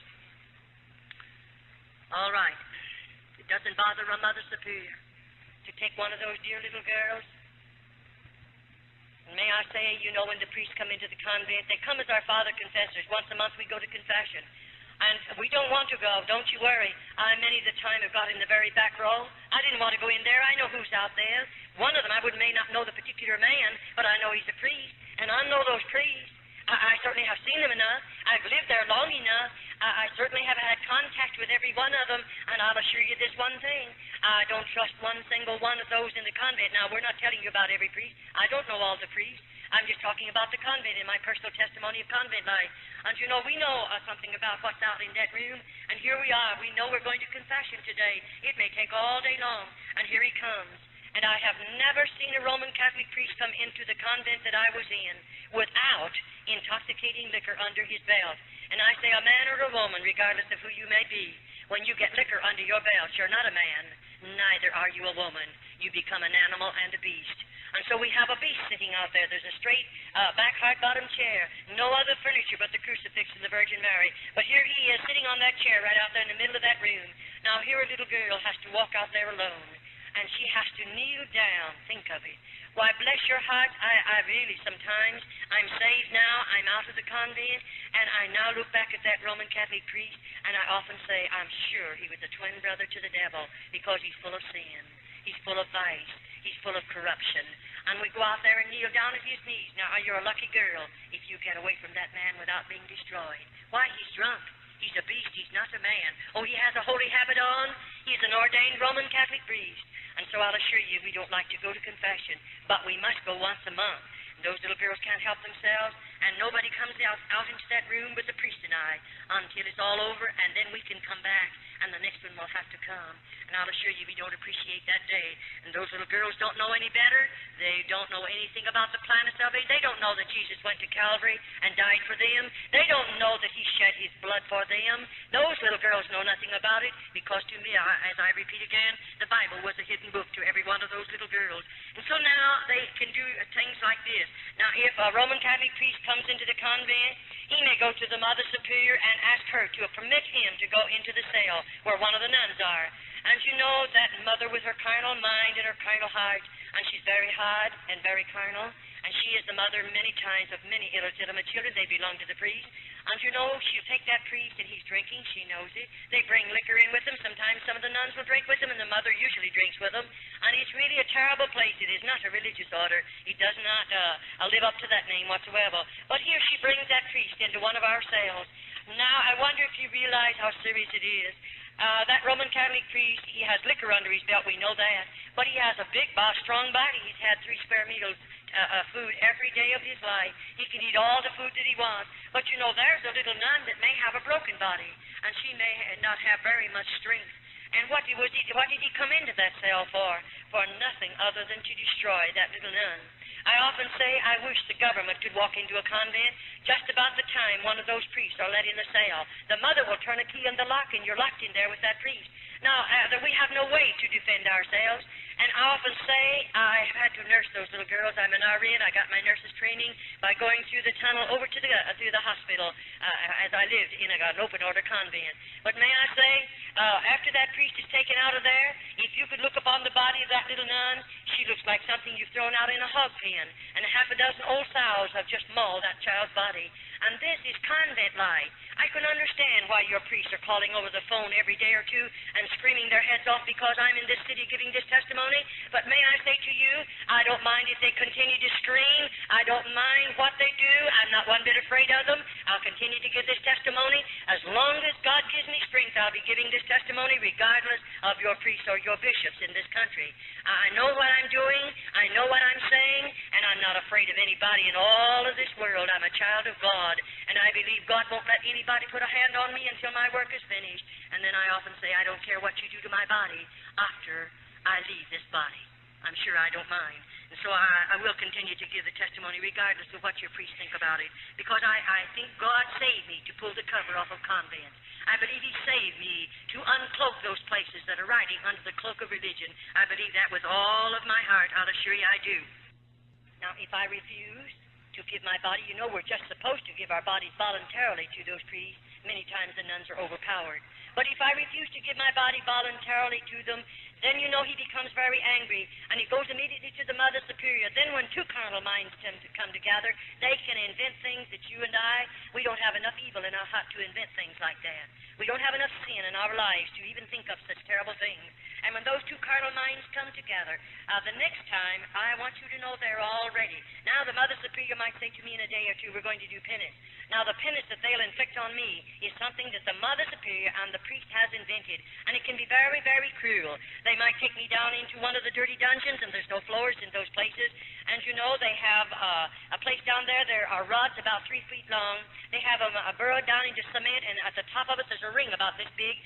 All right. It doesn't bother a Mother Superior to take one of those dear little girls. And may I say, you know, when the priests come into the convent, they come as our father confessors. Once a month we go to confession. And we don't want to go, don't you worry. I many of the time have got in the very back row. I didn't want to go in there. I know who's out there. One of them, may not know the particular man, but I know he's a priest, and I know those priests. I certainly have seen them enough. I've lived there long enough. I certainly have had contact with every one of them, and I'll assure you this one thing. I don't trust one single one of those in the convent. Now, we're not telling you about every priest. I don't know all the priests. I'm just talking about the convent in my personal testimony of convent life. And you know, we know something about what's out in that room, and here we are. We know we're going to confession today. It may take all day long, and here he comes. And I have never seen a Roman Catholic priest come into the convent that I was in without intoxicating liquor under his belt. And I say, a man or a woman, regardless of who you may be, when you get liquor under your belt, you're not a man, neither are you a woman. You become an animal and a beast. And so we have a beast sitting out there. There's a straight back hard-bottom chair, no other furniture but the crucifix and the Virgin Mary. But here he is sitting on that chair right out there in the middle of that room. Now here a little girl has to walk out there alone, and she has to kneel down. Think of it. Why, bless your heart, I really sometimes, I'm saved now, I'm out of the convent, and I now look back at that Roman Catholic priest, and I often say, I'm sure he was a twin brother to the devil, because he's full of sin, he's full of vice, he's full of corruption. And we go out there and kneel down at his knees. Now, you're a lucky girl if you get away from that man without being destroyed. Why, he's drunk. He's a beast. He's not a man. Oh, he has a holy habit on. He's an ordained Roman Catholic priest. And so I'll assure you, we don't like to go to confession, but we must go once a month. Those little girls can't help themselves, and nobody comes out into that room but the priest and I until it's all over, and then we can come back, and the next one will have to come. And I'll assure you, we don't appreciate that day. And those little girls don't know any better. They don't know anything about the plan of salvation. They don't know that Jesus went to Calvary and died for them. They don't know that he shed his blood for them. Those little girls know nothing about it, because to me, as I repeat again, the Bible was a hidden book to every one of those little girls. And so now they can do things like this. Now, if a Roman Catholic priest comes into the convent, he may go to the Mother Superior and ask her to permit him to go into the cell where one of the nuns are. And you know that mother with her carnal mind and her carnal heart, and she's very hard and very carnal, and she is the mother many times of many illegitimate children. They belong to the priest. And you know, she'll take that priest and he's drinking. She knows it. They bring liquor in with them. Sometimes some of the nuns will drink with them, and the mother usually drinks with them. And it's really a terrible place. It is not a religious order. It does not live up to that name whatsoever. But here she brings that priest into one of our cells. Now, I wonder if you realize how serious it is. That Roman Catholic priest, he has liquor under his belt, we know that. But he has a big, strong body. He's had 3 square meals food every day of his life. He can eat all the food that he wants. But you know, there's a little nun that may have a broken body, and she may not have very much strength. And what did he come into that cell for? For nothing other than to destroy that little nun. I often say I wish the government could walk into a convent just about the time one of those priests are let in the cell. The mother will turn a key in the lock, and you're locked in there with that priest. Now, we have no way to defend ourselves, and I often say I have had to nurse those little girls. I'm an RN. I got my nurse's training by going through the tunnel over to through the hospital as I lived in an open-order convent. But may I say, after that priest is taken out of there, if you could look upon the body of that little nun, she looks like something you've thrown out in a hog pen, and 6 old sows have just mauled that child's body. And this is convent life. I can understand why your priests are calling over the phone every day or two and screaming their heads off because I'm in this city giving this testimony. But may I say to you, I don't mind if they continue to scream. I don't mind what they do. I'm not one bit afraid of them. I'll continue to give this testimony. As long as God gives me strength, I'll be giving this testimony regardless of your priests or your bishops in this country. I know what I'm doing. I know what I'm saying, and I'm not afraid of anybody in all of this world. I'm a child of God, and I believe God won't let anybody put a hand on me until my work is finished. And then I often say, I don't care what you do to my body after I leave this body. I'm sure I don't mind. And so I will continue to give the testimony regardless of what your priests think about it, because I think God saved me to pull the cover off of convents. I believe He saved me to uncloak those places that are riding under the cloak of religion. I believe that with all of my heart. I'll assure you I do. Now, if I refuse to give my body, you know we're just supposed to give our bodies voluntarily to those priests. Many times the nuns are overpowered. But if I refuse to give my body voluntarily to them, then you know he becomes very angry, and he goes immediately to the Mother Superior. Then when two carnal minds tend to come together, they can invent things that you and I, we don't have enough evil in our heart to invent things like that. We don't have enough sin in our lives to even think of such terrible things. And when those two carnal minds come together, the next time, I want you to know they're all ready. Now the Mother Superior might say to me in a day or two, we're going to do penance. Now the penance that they'll inflict on me is something that the Mother Superior and the priest has invented, and it can be very, very cruel. They might take me down into one of the dirty dungeons, and there's no floors in those places. And you know, they have a place down there. There are rods about 3 feet long. They have them burrowed down into cement, and at the top of it there's a ring about this big,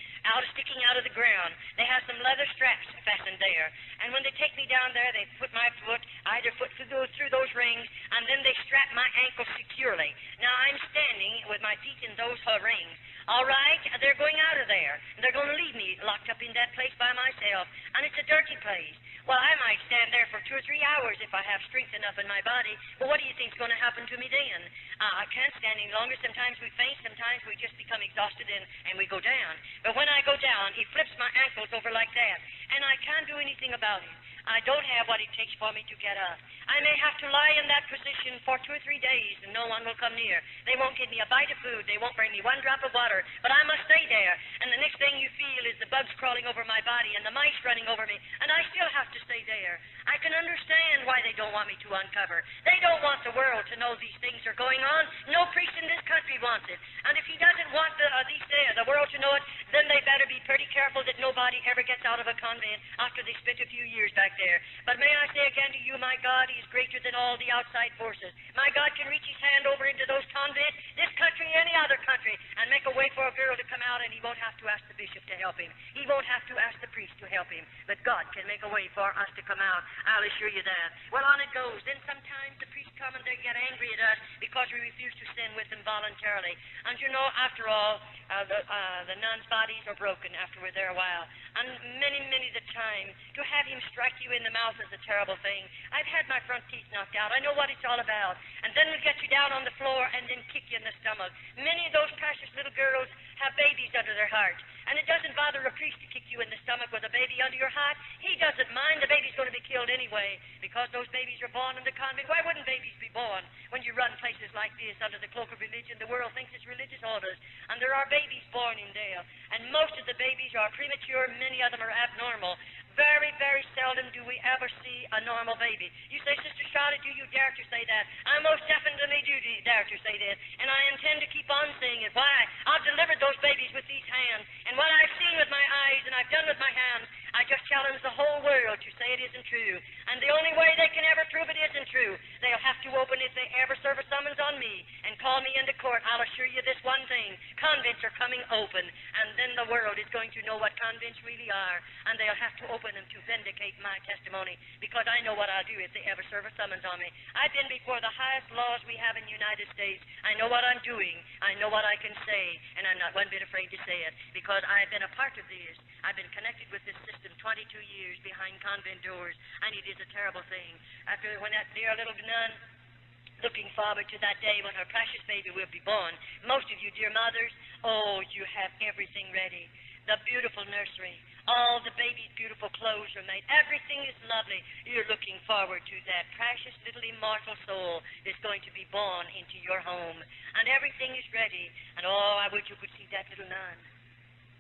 sticking out of the ground. They have some leather straps fastened there. And when they take me down there, they put my foot, either foot through those rings, and then they strap my ankle securely. Now I'm standing with my feet in those rings. All right, they're going out of there. They're going to leave me locked up in that place by myself, and it's a dirty place. Well, I might stand there for 2 or 3 hours if I have strength enough in my body, but what do you think's going to happen to me then? I can't stand any longer. Sometimes we faint, sometimes we just become exhausted and we go down. But when I go down, he flips my ankles over like that, and I can't do anything about it. I don't have what it takes for me to get up. I may have to lie in that position for 2 or 3 days, and no one will come near. They won't give me a bite of food. They won't bring me one drop of water, but I must stay there. And the next thing you feel is the bugs crawling over my body and the mice running over me, and I still have to stay there. I can understand why they don't want me to uncover. They don't want the world to know these things are going on. No priest in this country wants it. And if he doesn't want the world to know it, then they better be pretty careful that nobody ever gets out of a convent after they spent a few years back there. But may I say again to you, my God, He's greater than all the outside forces. My God can reach His hand over into those convents, this country, any other country, and make a way for a girl to come out, and He won't have to ask the bishop to help him. He won't have to ask the priest to help him. But God can make a way for us to come out. I'll assure you that. Well, on it goes. Then sometimes the priests come and they get angry at us because we refuse to sin with them voluntarily. And you know, after all, the nuns' bodies are broken after we're there a while. And many the time, to have him strike you in the mouth is a terrible thing. I've had my front teeth knocked out. I know what it's all about. And then we'll get you down on the floor and then kick you in the stomach. Many of those precious little girls have babies under their heart. And it doesn't bother a priest to kick you in the stomach with a baby under your heart. He doesn't mind. The baby's going to be killed anyway because those babies are born in the convent. Why wouldn't babies be born when you run places like this under the cloak of religion? The world thinks it's religious orders. And there are babies born in there. And most of the babies are premature. Many of them are abnormal. Very, very seldom do we ever see a normal baby. You say, Sister Charlotte, do you dare to say that? I most definitely do dare to say that. And I intend to keep on saying it. Why? I've delivered those babies with these hands. And what I've seen with my eyes and I've done with my hands, I just challenge the whole world to say it isn't true. And the only way they can ever prove it isn't true, they'll have to open, if they ever serve a summons on me and call me into court, I'll assure you this one thing. Convents are coming open. And then the world is going to know what convents really are. And they'll have to open them to vindicate my testimony, because I know what I'll do if they ever serve a summons on me. I've been before the highest laws we have in the United States. I know what I'm doing. I know what I can say, and I'm not one bit afraid to say it, because I've been a part of this. I've been connected with this system 22 years behind convent doors, and it is a terrible thing. When that dear little nun, looking forward to that day when her precious baby will be born. Most of you dear mothers, oh, you have everything ready. The beautiful nursery. All the baby's beautiful clothes are made. Everything is lovely. You're looking forward to that precious little immortal soul that's going to be born into your home. And everything is ready. And oh, I wish you could see that little nun.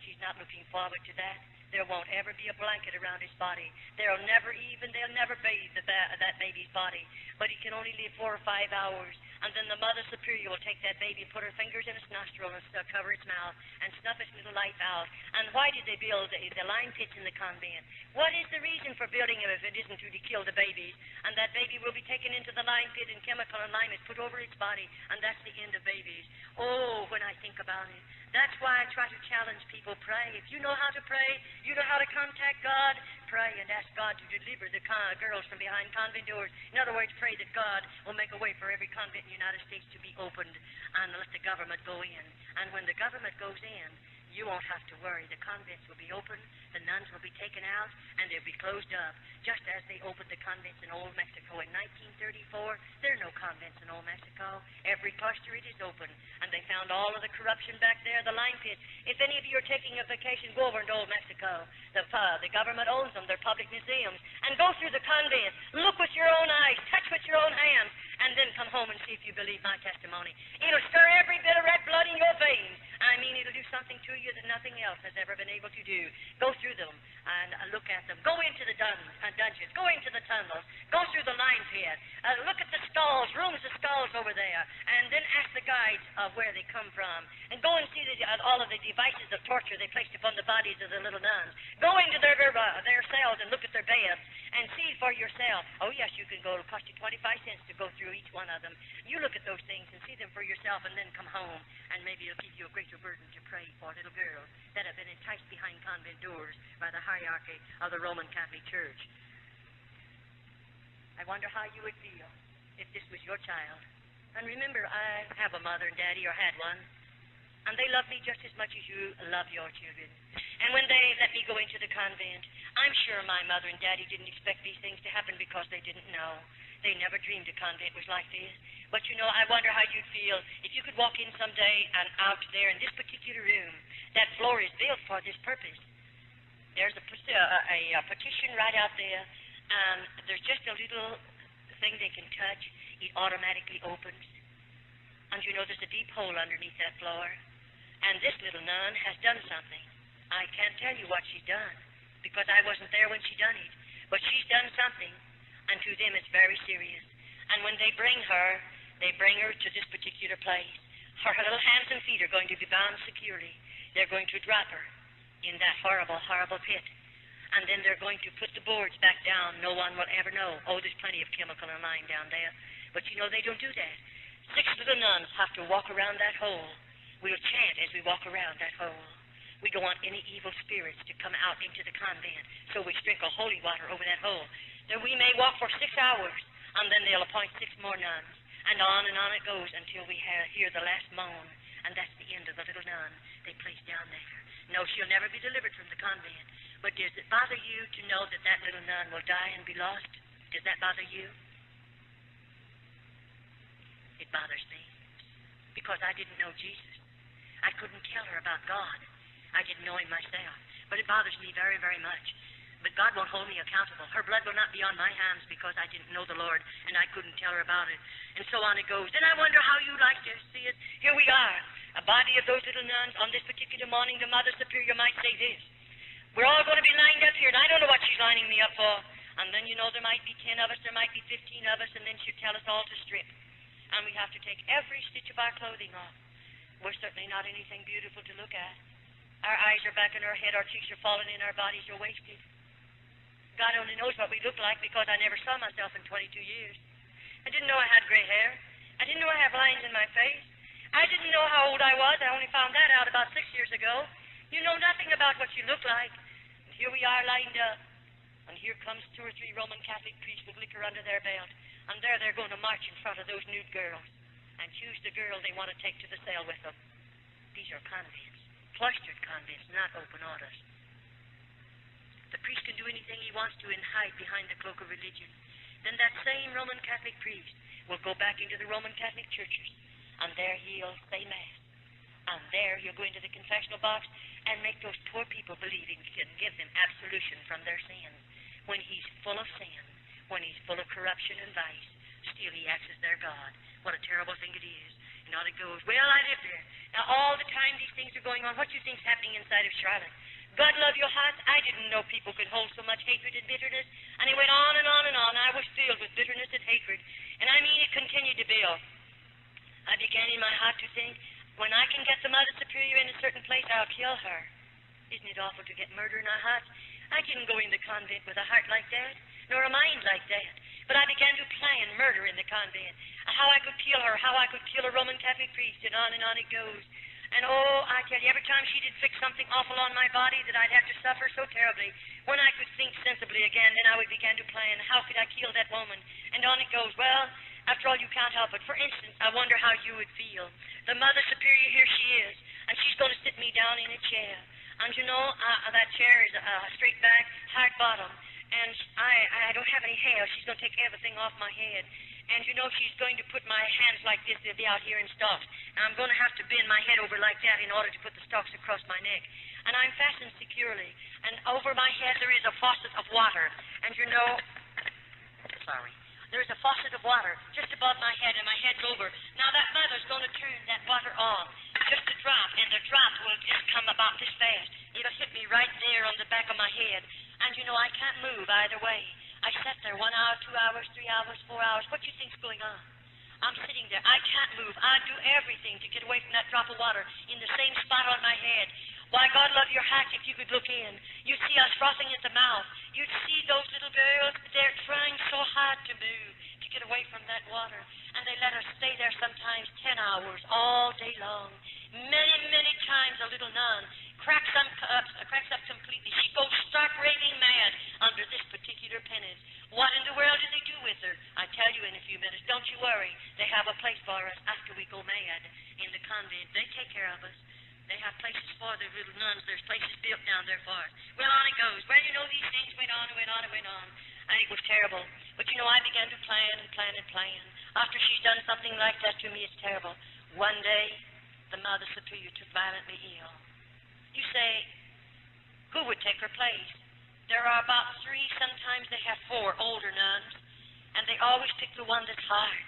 She's not looking forward to that. There won't ever be a blanket around his body. They'll never bathe that baby's body. But he can only live 4 or 5 hours. And then the Mother Superior will take that baby and put her fingers in its nostril and cover its mouth and snuff its little life out. And why did they build the lime pits in the convent? What is the reason for building them if it isn't to kill the babies? And that baby will be taken into the lime pit and chemical and lime is put over its body, and that's the end of babies. Oh, when I think about it. That's why I try to challenge people, pray. If you know how to pray, you know how to contact God, pray and ask God to deliver the girls from behind convent doors. In other words, pray that God will make a way for every convent in the United States to be opened and let the government go in. And when the government goes in, you won't have to worry. The convents will be open, the nuns will be taken out, and they'll be closed up, just as they opened the convents in Old Mexico in 1934. There are no convents in Old Mexico. Every cluster, it is open, and they found all of the corruption back there, the lime pits. If any of you are taking a vacation, go over into Old Mexico. The government owns them. They're public museums. And go through the convent. Look with your own eyes. Touch with your own hands. And then come home and see if you believe my testimony. It'll stir every bit of red blood in your veins. I mean, it'll do something to you that nothing else has ever been able to do. Go through them and look at them. Go into the dungeons. Go into the tunnels. Go through the lime pit. Look at the skulls, rooms of skulls over there. And then ask the guides of where they come from. And go and see all of the devices of torture they placed upon the bodies of the little nuns. Go into their cells and look at their beds and see for yourself. Oh, yes, you can go. It'll cost you 25 cents to go through each one of them. You look at those things and see them for yourself and then come home, and maybe it'll give you a greater burden to pray for little girls that have been enticed behind convent doors by the hierarchy of the Roman Catholic Church. I wonder how you would feel if this was your child. And remember, I have a mother and daddy, or had one, and they love me just as much as you love your children. And when they let me go into the convent, I'm sure my mother and daddy didn't expect these things to happen because they didn't know. They never dreamed a convent was like this. But you know, I wonder how you'd feel if you could walk in someday and out there in this particular room. That floor is built for this purpose. There's a petition right out there, and there's just a little thing they can touch. It automatically opens. And you know, there's a deep hole underneath that floor. And this little nun has done something. I can't tell you what she's done, because I wasn't there when she done it. But she's done something, and to them it's very serious. And when they bring her to this particular place. Her little hands and feet are going to be bound securely. They're going to drop her in that horrible, horrible pit. And then they're going to put the boards back down. No one will ever know. Oh, there's plenty of chemical and lime down there. But you know, they don't do that. 6 little nuns have to walk around that hole. We'll chant as we walk around that hole. We don't want any evil spirits to come out into the convent, so we sprinkle holy water over that hole. Then we may walk for 6 hours, and then they'll appoint 6 more nuns. And on it goes until we hear the last moan, and that's the end of the little nun they place down there. No, she'll never be delivered from the convent. But does it bother you to know that that little nun will die and be lost? Does that bother you? It bothers me, because I didn't know Jesus. I couldn't tell her about God. I didn't know him myself. But it bothers me very, very much. But God won't hold me accountable. Her blood will not be on my hands because I didn't know the Lord and I couldn't tell her about it. And so on it goes. And I wonder how you like to see it. Here we are, a body of those little nuns. On this particular morning, the Mother Superior might say this. We're all going to be lined up here, and I don't know what she's lining me up for. And then, you know, there might be 10 of us, there might be 15 of us, and then she'll tell us all to strip. And we have to take every stitch of our clothing off. We're certainly not anything beautiful to look at. Our eyes are back in our head, our cheeks are falling in, our bodies are wasted. God only knows what we look like because I never saw myself in 22 years. I didn't know I had gray hair. I didn't know I had lines in my face. I didn't know how old I was. I only found that out about 6 years ago. You know nothing about what you look like. And here we are lined up. And here comes 2 or 3 Roman Catholic priests with liquor under their belt. And there they're going to march in front of those nude girls and choose the girl they want to take to the cell with them. These are convents, cloistered convents, not open orders. The priest can do anything he wants to and hide behind the cloak of religion. Then that same Roman Catholic priest will go back into the Roman Catholic churches, and there he'll say Mass. And there he'll go into the confessional box and make those poor people believe he can give them absolution from their sins. When he's full of sin, when he's full of corruption and vice, still he acts as their God. What a terrible thing it is. And on it goes, well, I live there. Now, all the time these things are going on, what do you think's happening inside of Charlotte? God love your hearts. I didn't know people could hold so much hatred and bitterness. And it went on and on and on. I was filled with bitterness and hatred. And I mean, it continued to build. I began in my heart to think, when I can get the Mother Superior in a certain place, I'll kill her. Isn't it awful to get murder in our hearts? I didn't go in the convent with a heart like that, nor a mind like that. But I began to plan murder in the convent. How I could kill her, how I could kill a Roman Catholic priest, and on it goes. And oh, I tell you, every time she did fix something awful on my body that I'd have to suffer so terribly, when I could think sensibly again, then I would begin to plan, how could I kill that woman? And on it goes. Well, after all, you can't help it. For instance, I wonder how you would feel. The Mother Superior, here she is, and she's going to sit me down in a chair. And you know, that chair is straight back, hard bottom, and I don't have any hair. She's going to take everything off my head. And you know, she's going to put my hands like this. They'll be out here in stalks. And I'm going to have to bend my head over like that in order to put the stalks across my neck. And I'm fastened securely. And over my head there is a faucet of water. And you know, there is a faucet of water just above my head, and my head's over. Now that mother's going to turn that water on, just a drop, and the drop will just come about this fast. It'll hit me right there on the back of my head. And you know, I can't move either way. I sat there 1 hour, 2 hours, 3 hours, 4 hours. What do you think's going on? I'm sitting there. I can't move. I'd do everything to get away from that drop of water in the same spot on my head. Why, God love your heart, if you could look in. You'd see us frothing at the mouth. You'd see those little girls. They're trying so hard to move, to get away from that water. And they let us stay there sometimes 10 hours, all day long. Many, many times a little nun cracks up completely. She goes stark raving mad under this particular penance. What in the world did they do with her? I tell you in a few minutes. Don't you worry. They have a place for us after we go mad in the convent. They take care of us. They have places for the little nuns. There's places built down there for us. Well, on it goes. Well, you know, these things went on and went on and went on. And it was terrible. But, you know, I began to plan and plan and plan. After she's done something like that to me, it's terrible. One day, the Mother Superior took violently ill. You say, who would take her place? There are about 3, sometimes they have 4 older nuns, and they always pick the one that's hard,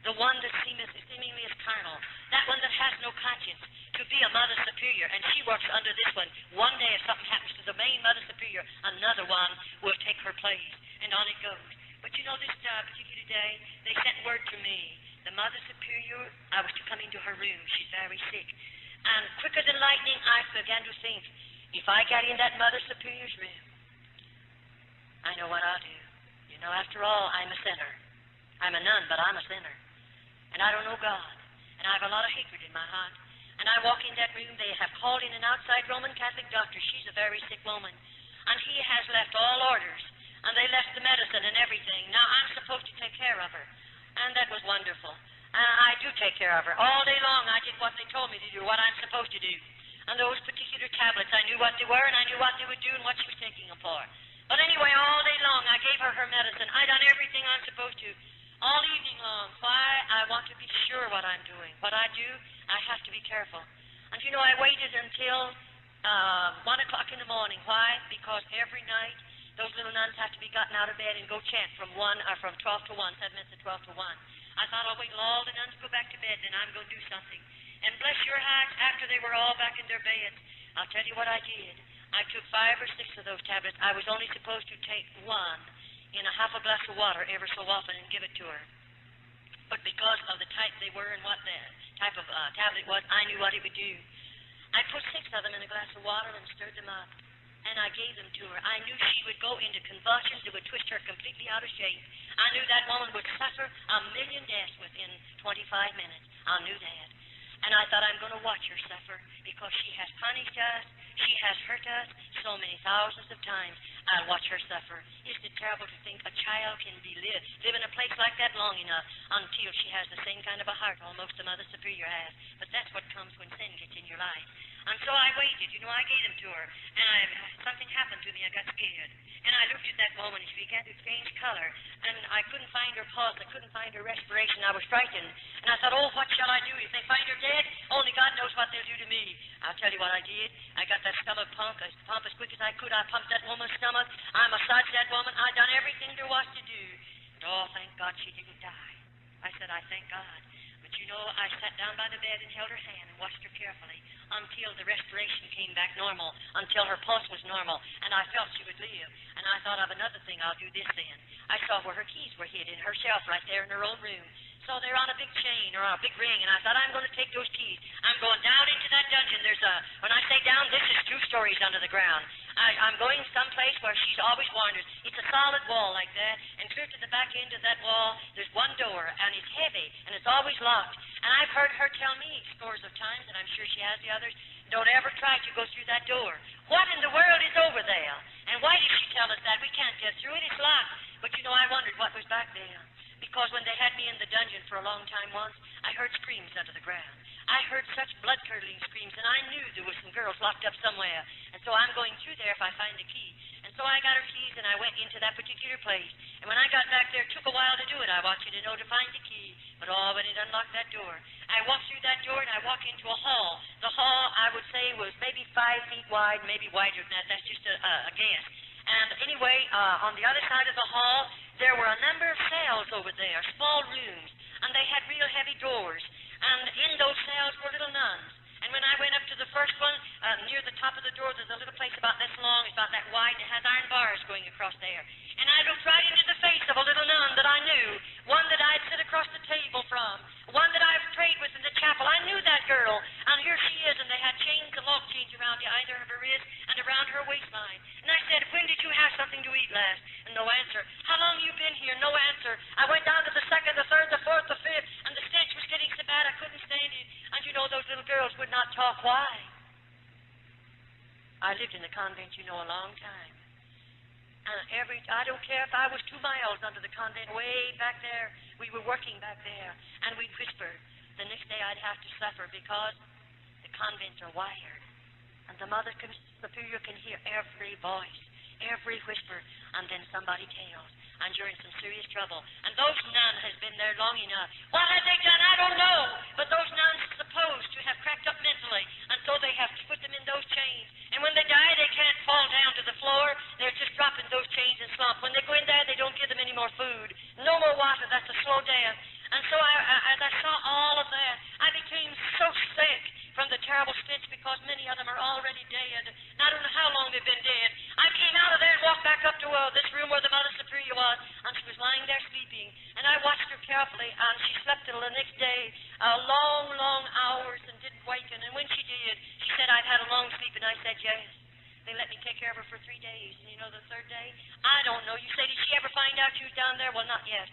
the one that seemingly is carnal, that one that has no conscience, to be a Mother Superior, and she works under this one. One day, if something happens to the main Mother Superior, another one will take her place, and on it goes. But you know, this particular day, they sent word to me. The Mother Superior, I was to come into her room. She's very sick. And quicker than lightning, I began to think, if I get in that Mother Superior's room, I know what I'll do. You know, after all, I'm a sinner. I'm a nun, but I'm a sinner. And I don't know God. And I have a lot of hatred in my heart. And I walk in that room. They have called in an outside Roman Catholic doctor. She's a very sick woman. And he has left all orders. And they left the medicine and everything. Now, I'm supposed to take care of her. And that was wonderful. I do take care of her. All day long, I did what they told me to do, what I'm supposed to do. And those particular tablets, I knew what they were, and I knew what they would do and what she was taking them for. But anyway, all day long, I gave her her medicine. I done everything I'm supposed to. All evening long. Why? I want to be sure what I'm doing. What I do, I have to be careful. And you know, I waited until 1 o'clock in the morning. Why? Because every night, those little nuns have to be gotten out of bed and go chant from 12 to 1, 7 minutes to 12 to 1. I thought I'll wait till all the nuns go back to bed, then I'm going to do something. And bless your hearts, after they were all back in their beds, I'll tell you what I did. I took 5 or 6 of those tablets. I was only supposed to take 1 in a half a glass of water ever so often and give it to her. But because of the type they were and what the type of tablet was, I knew what it would do. I put 6 of them in a glass of water and stirred them up. And I gave them to her. I knew she would go into convulsions that would twist her completely out of shape. I knew that woman would suffer 1,000,000 deaths within 25 minutes. I knew that. And I thought, I'm going to watch her suffer because she has punished us. She has hurt us so many thousands of times. I'll watch her suffer. Isn't it terrible to think a child can live in a place like that long enough until she has the same kind of a heart almost the Mother Superior has? But that's what comes when sin gets in your life. And so I waited. I gave them to her. And something happened to me. I got scared. And I looked at that woman, and she began to change color. And I couldn't find her pulse. I couldn't find her respiration. I was frightened. And I thought, oh, what shall I do? If they find her dead, only God knows what they'll do to me. I'll tell you what I did. I got that stomach pump as quick as I could. I pumped that woman's stomach. I massaged that woman. I done everything there was to do. And oh, thank God she didn't die. I said, I thank God. But I sat down by the bed and held her hand and watched her carefully until the respiration came back normal, until her pulse was normal, and I felt she would live. And I thought of another thing. I'll do this then. I saw where her keys were hid in her shelf right there in her own room. So they're on a big chain or on a big ring, and I thought, I'm going to take those keys. I'm going down into that dungeon. When I say down, this is 2 stories under the ground. I'm going someplace where she's always warned us. It's a solid wall like that, and clear to the back end of that wall, there's one door, and it's heavy, and it's always locked. And I've heard her tell me scores of times, and I'm sure she has the others, don't ever try to go through that door. What in the world is over there? And why did she tell us that? We can't get through it. It's locked. But I wondered what was back there. Because when they had me in the dungeon for a long time once, I heard screams under the ground. I heard such blood-curdling screams, and I knew there were some girls locked up somewhere. And so I'm going through there if I find the key. And so I got her keys, and I went into that particular place. And when I got back there, it took a while to do it. I want you to know, to find the key. But when it unlocked that door, I walked through that door, and I walked into a hall. The hall, I would say, was maybe 5 feet wide, maybe wider than that. That's just a guess. And anyway, on the other side of the hall, there were a number of cells over there, small rooms, and they had real heavy doors. And in those cells were little nuns. And when I went up to the first one, near the top of the door, there's a little place about this long, it's about that wide, and it has iron bars going across there. And I looked right into the face of a little nun that I knew, one that I'd sit across the table from, one that I've prayed with in the chapel. I knew that girl, and here she is, and they had chains and lock chains around either of her wrist and around her waistline. And I said, when did you have something to eat last? And no answer. How long you been here? No answer. I went down to the second, the third, the fourth, the fifth, and the stench was getting so bad I couldn't stand it. And those little girls would not talk. Why? I lived in the convent, a long time. I don't care if I was 2 miles under the convent, way back there. We were working back there, and we'd whisper. The next day I'd have to suffer because the convents are wired, and the Mother Superior can hear every voice, every whisper, and then somebody tells, and you're in some serious trouble. And those nuns has been there long enough. What have they done? I don't know. But those nuns are supposed to have cracked up mentally, and so they have to put them in those chains. And when they die, they can't fall down to the floor. They're just dropping those chains and slump. When they go in there, they don't give them any more food, no more water. That's a slow death. And so as I saw all of that, I became so sick from the terrible stench because many of them are already dead. And I don't know how long they've been dead. I came out of there and walked back up to this room where the Mother Superior was, and she was lying there sleeping. And I watched her carefully, and she slept till the next day, long, long hours, and didn't waken. And when she did, she said, I've had a long sleep, and I said, yes. They let me take care of her for 3 days. And the 3rd day, I don't know. You say, did she ever find out you was down there? Well, not yet.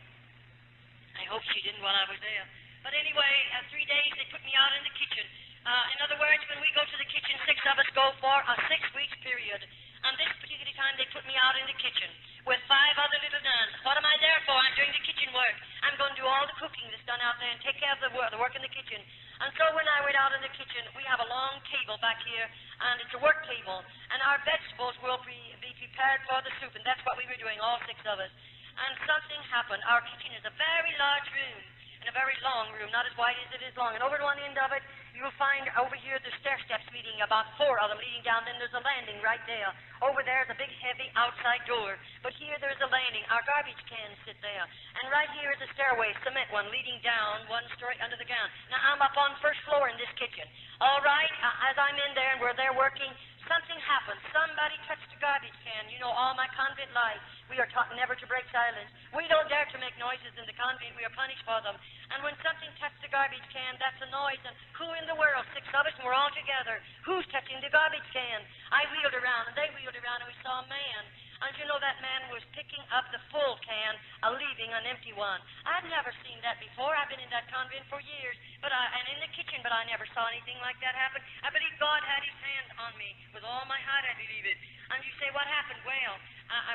I hope she didn't while I was there. But anyway, 3 days, they put me out in the kitchen. In other words, when we go to the kitchen, 6 of us go for a 6-week period. And this particular time, they put me out in the kitchen with 5 other little nuns. What am I there for? I'm doing the kitchen work. I'm going to do all the cooking that's done out there and take care of the work in the kitchen. And so when I went out in the kitchen, we have a long table back here, and it's a work table. And our vegetables will be prepared for the soup, and that's what we were doing, all 6 of us. And something happened. Our kitchen is a very large room, and a very long room, not as wide as it is long. And over at one end of it, you'll find over here the stair steps leading, about 4 of them leading down. Then there's a landing right there. Over there is a big, heavy outside door. But here there's a landing. Our garbage cans sit there. And right here is a stairway, cement one, leading down 1 story under the ground. Now, I'm up on 1st floor in this kitchen. All right, as I'm in there and we're there working, something happened. Somebody touched the garbage can. All my convent life, we are taught never to break silence. We don't dare to make noises in the convent. We are punished for them. And when something touched the garbage can, that's a noise. And who in the world? 6 of us, and we're all together. Who's touching the garbage can? I wheeled around, and they wheeled around, and we saw a man. And that man was picking up the full can, leaving an empty one. I've never seen that before. I've been in that convent for years. And in the kitchen thinking, but I never saw anything like that happen. I believe God had his hand on me. With all my heart, I believe it. And you say, what happened? Well,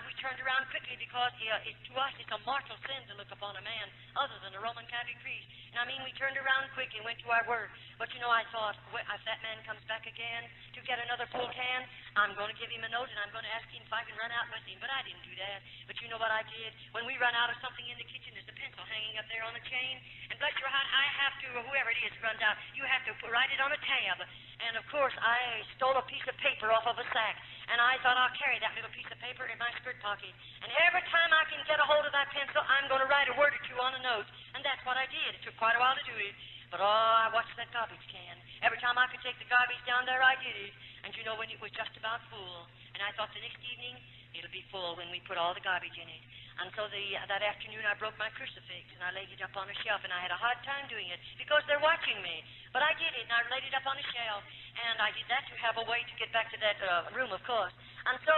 we turned around quickly because to us it's a mortal sin to look upon a man other than a Roman Catholic priest. And I mean, we turned around quickly and went to our work. But you know, I thought, if that man comes back again to get another full can, I'm going to give him a note and I'm going to ask him if I can run out with him. But I didn't do that. But you know what I did? When we run out of something in the kitchen, there's a pencil hanging up there on a chain. And bless your heart, I have to, or whoever it is runs out, you have to write it on a tab. And of course, I stole a piece of paper off of a sack. And I thought I'll carry that little piece of paper in my skirt pocket. And every time I can get a hold of that pencil, I'm going to write a word or two on a note. And that's what I did. It took quite a while to do it. But I watched that garbage can. Every time I could take the garbage down there, I did it. And you know, when it was just about full, and I thought the next evening, it'll be full when we put all the garbage in it. And so that afternoon, I broke my crucifix, and I laid it up on a shelf, and I had a hard time doing it because they're watching me. But I did it, and I laid it up on a shelf, and I did that to have a way to get back to that room, of course. And so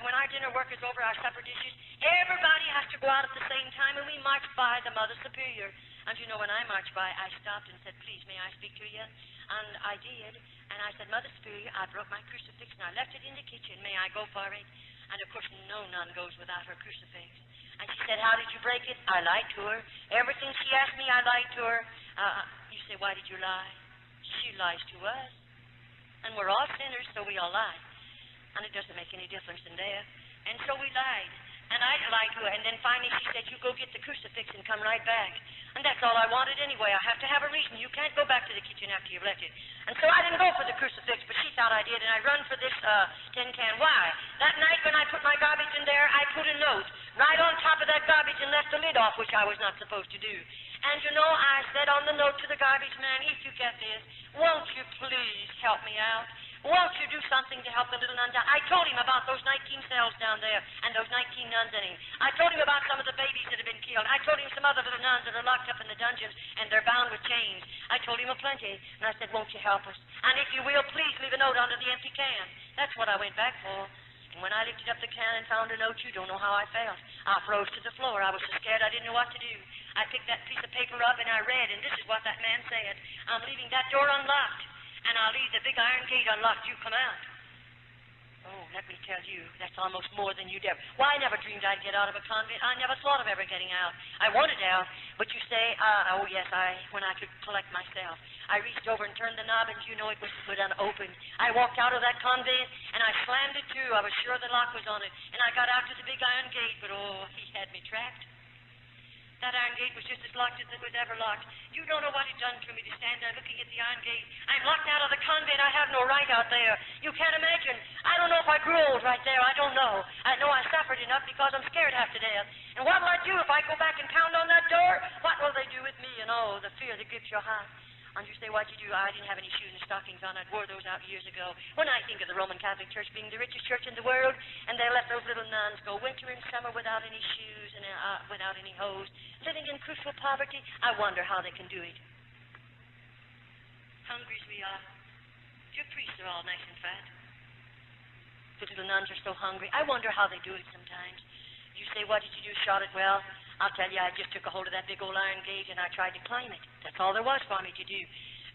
when our dinner work is over, our supper dishes, everybody has to go out at the same time, and we march by the Mother Superior. And you know, when I marched by, I stopped and said, please, may I speak to you? And I did. And I said, Mother Superior, I broke my crucifix, and I left it in the kitchen. May I go for it? And of course, no nun goes without her crucifix. And she said, how did you break it? I lied to her. Everything she asked me, I lied to her. You say, why did you lie? She lies to us. And we're all sinners, so we all lie. And it doesn't make any difference in there. And so we lied. And I lied to her. And then finally she said, you go get the crucifix and come right back. And that's all I wanted anyway. I have to have a reason. You can't go back to the kitchen after you've left it. And so I didn't go for the crucifix, but she thought I did, and I run for this tin can. Why? That night when I put my garbage in there, I put a note right on top of that garbage and left the lid off, which I was not supposed to do. And you know, I said on the note to the garbage man, if you get this, won't you please help me out? Won't you do something to help the little nuns out? I told him about those 19 cells down there and those 19 nuns in him. I told him about some of the babies that have been killed. I told him some other little nuns that are locked up in the dungeons and they're bound with chains. I told him a plenty. And I said, won't you help us? And if you will, please leave a note under the empty can. That's what I went back for. And when I lifted up the can and found a note, you don't know how I felt. I froze to the floor. I was so scared I didn't know what to do. I picked that piece of paper up and I read, and this is what that man said. I'm leaving that door unlocked. And I'll leave the big iron gate unlocked. You come out. Oh, let me tell you, that's almost more than you'd ever. Why, I never dreamed I'd get out of a convent. I never thought of ever getting out. I wanted out, but you say, oh yes, when I could collect myself. I reached over and turned the knob, and you know it was unopened. I walked out of that convent, and I slammed it to. I was sure the lock was on it. And I got out to the big iron gate, but oh, he had me trapped. That iron gate was just as locked as it was ever locked. You don't know what it done to me to stand there looking at the iron gate. I'm locked out of the convent. I have no right out there. You can't imagine. I don't know if I grew old right there. I don't know. I know I suffered enough because I'm scared half to death. And what will I do if I go back and pound on that door? What will they do with me? And oh, the fear that grips your heart. And you say, what'd you do? I didn't have any shoes and stockings on. I'd wore those out years ago. When I think of the Roman Catholic Church being the richest church in the world, and they let those little nuns go winter and summer without any shoes and without any hose, living in crucial poverty, I wonder how they can do it. Hungry as we are. Your priests are all nice and fat. The little nuns are so hungry. I wonder how they do it sometimes. You say, what did you do, Charlotte? Well, I'll tell you, I just took a hold of that big old iron gate and I tried to climb it. That's all there was for me to do.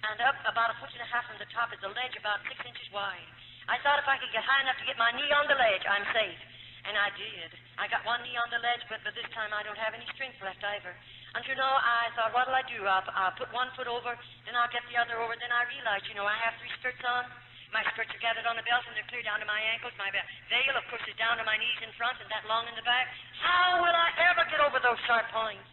And up about 1.5 feet from the top is a ledge about 6 inches wide. I thought if I could get high enough to get my knee on the ledge, I'm safe. And I did. I got one knee on the ledge, but this time I don't have any strength left either. And you know, I thought, what'll I do? I'll put one foot over, then I'll get the other over. Then I realized, you know, I have 3 skirts on. My skirts are gathered on the belt, and they're clear down to my ankles. My veil, of course, is down to my knees in front and that long in the back. How will I ever get over those sharp points?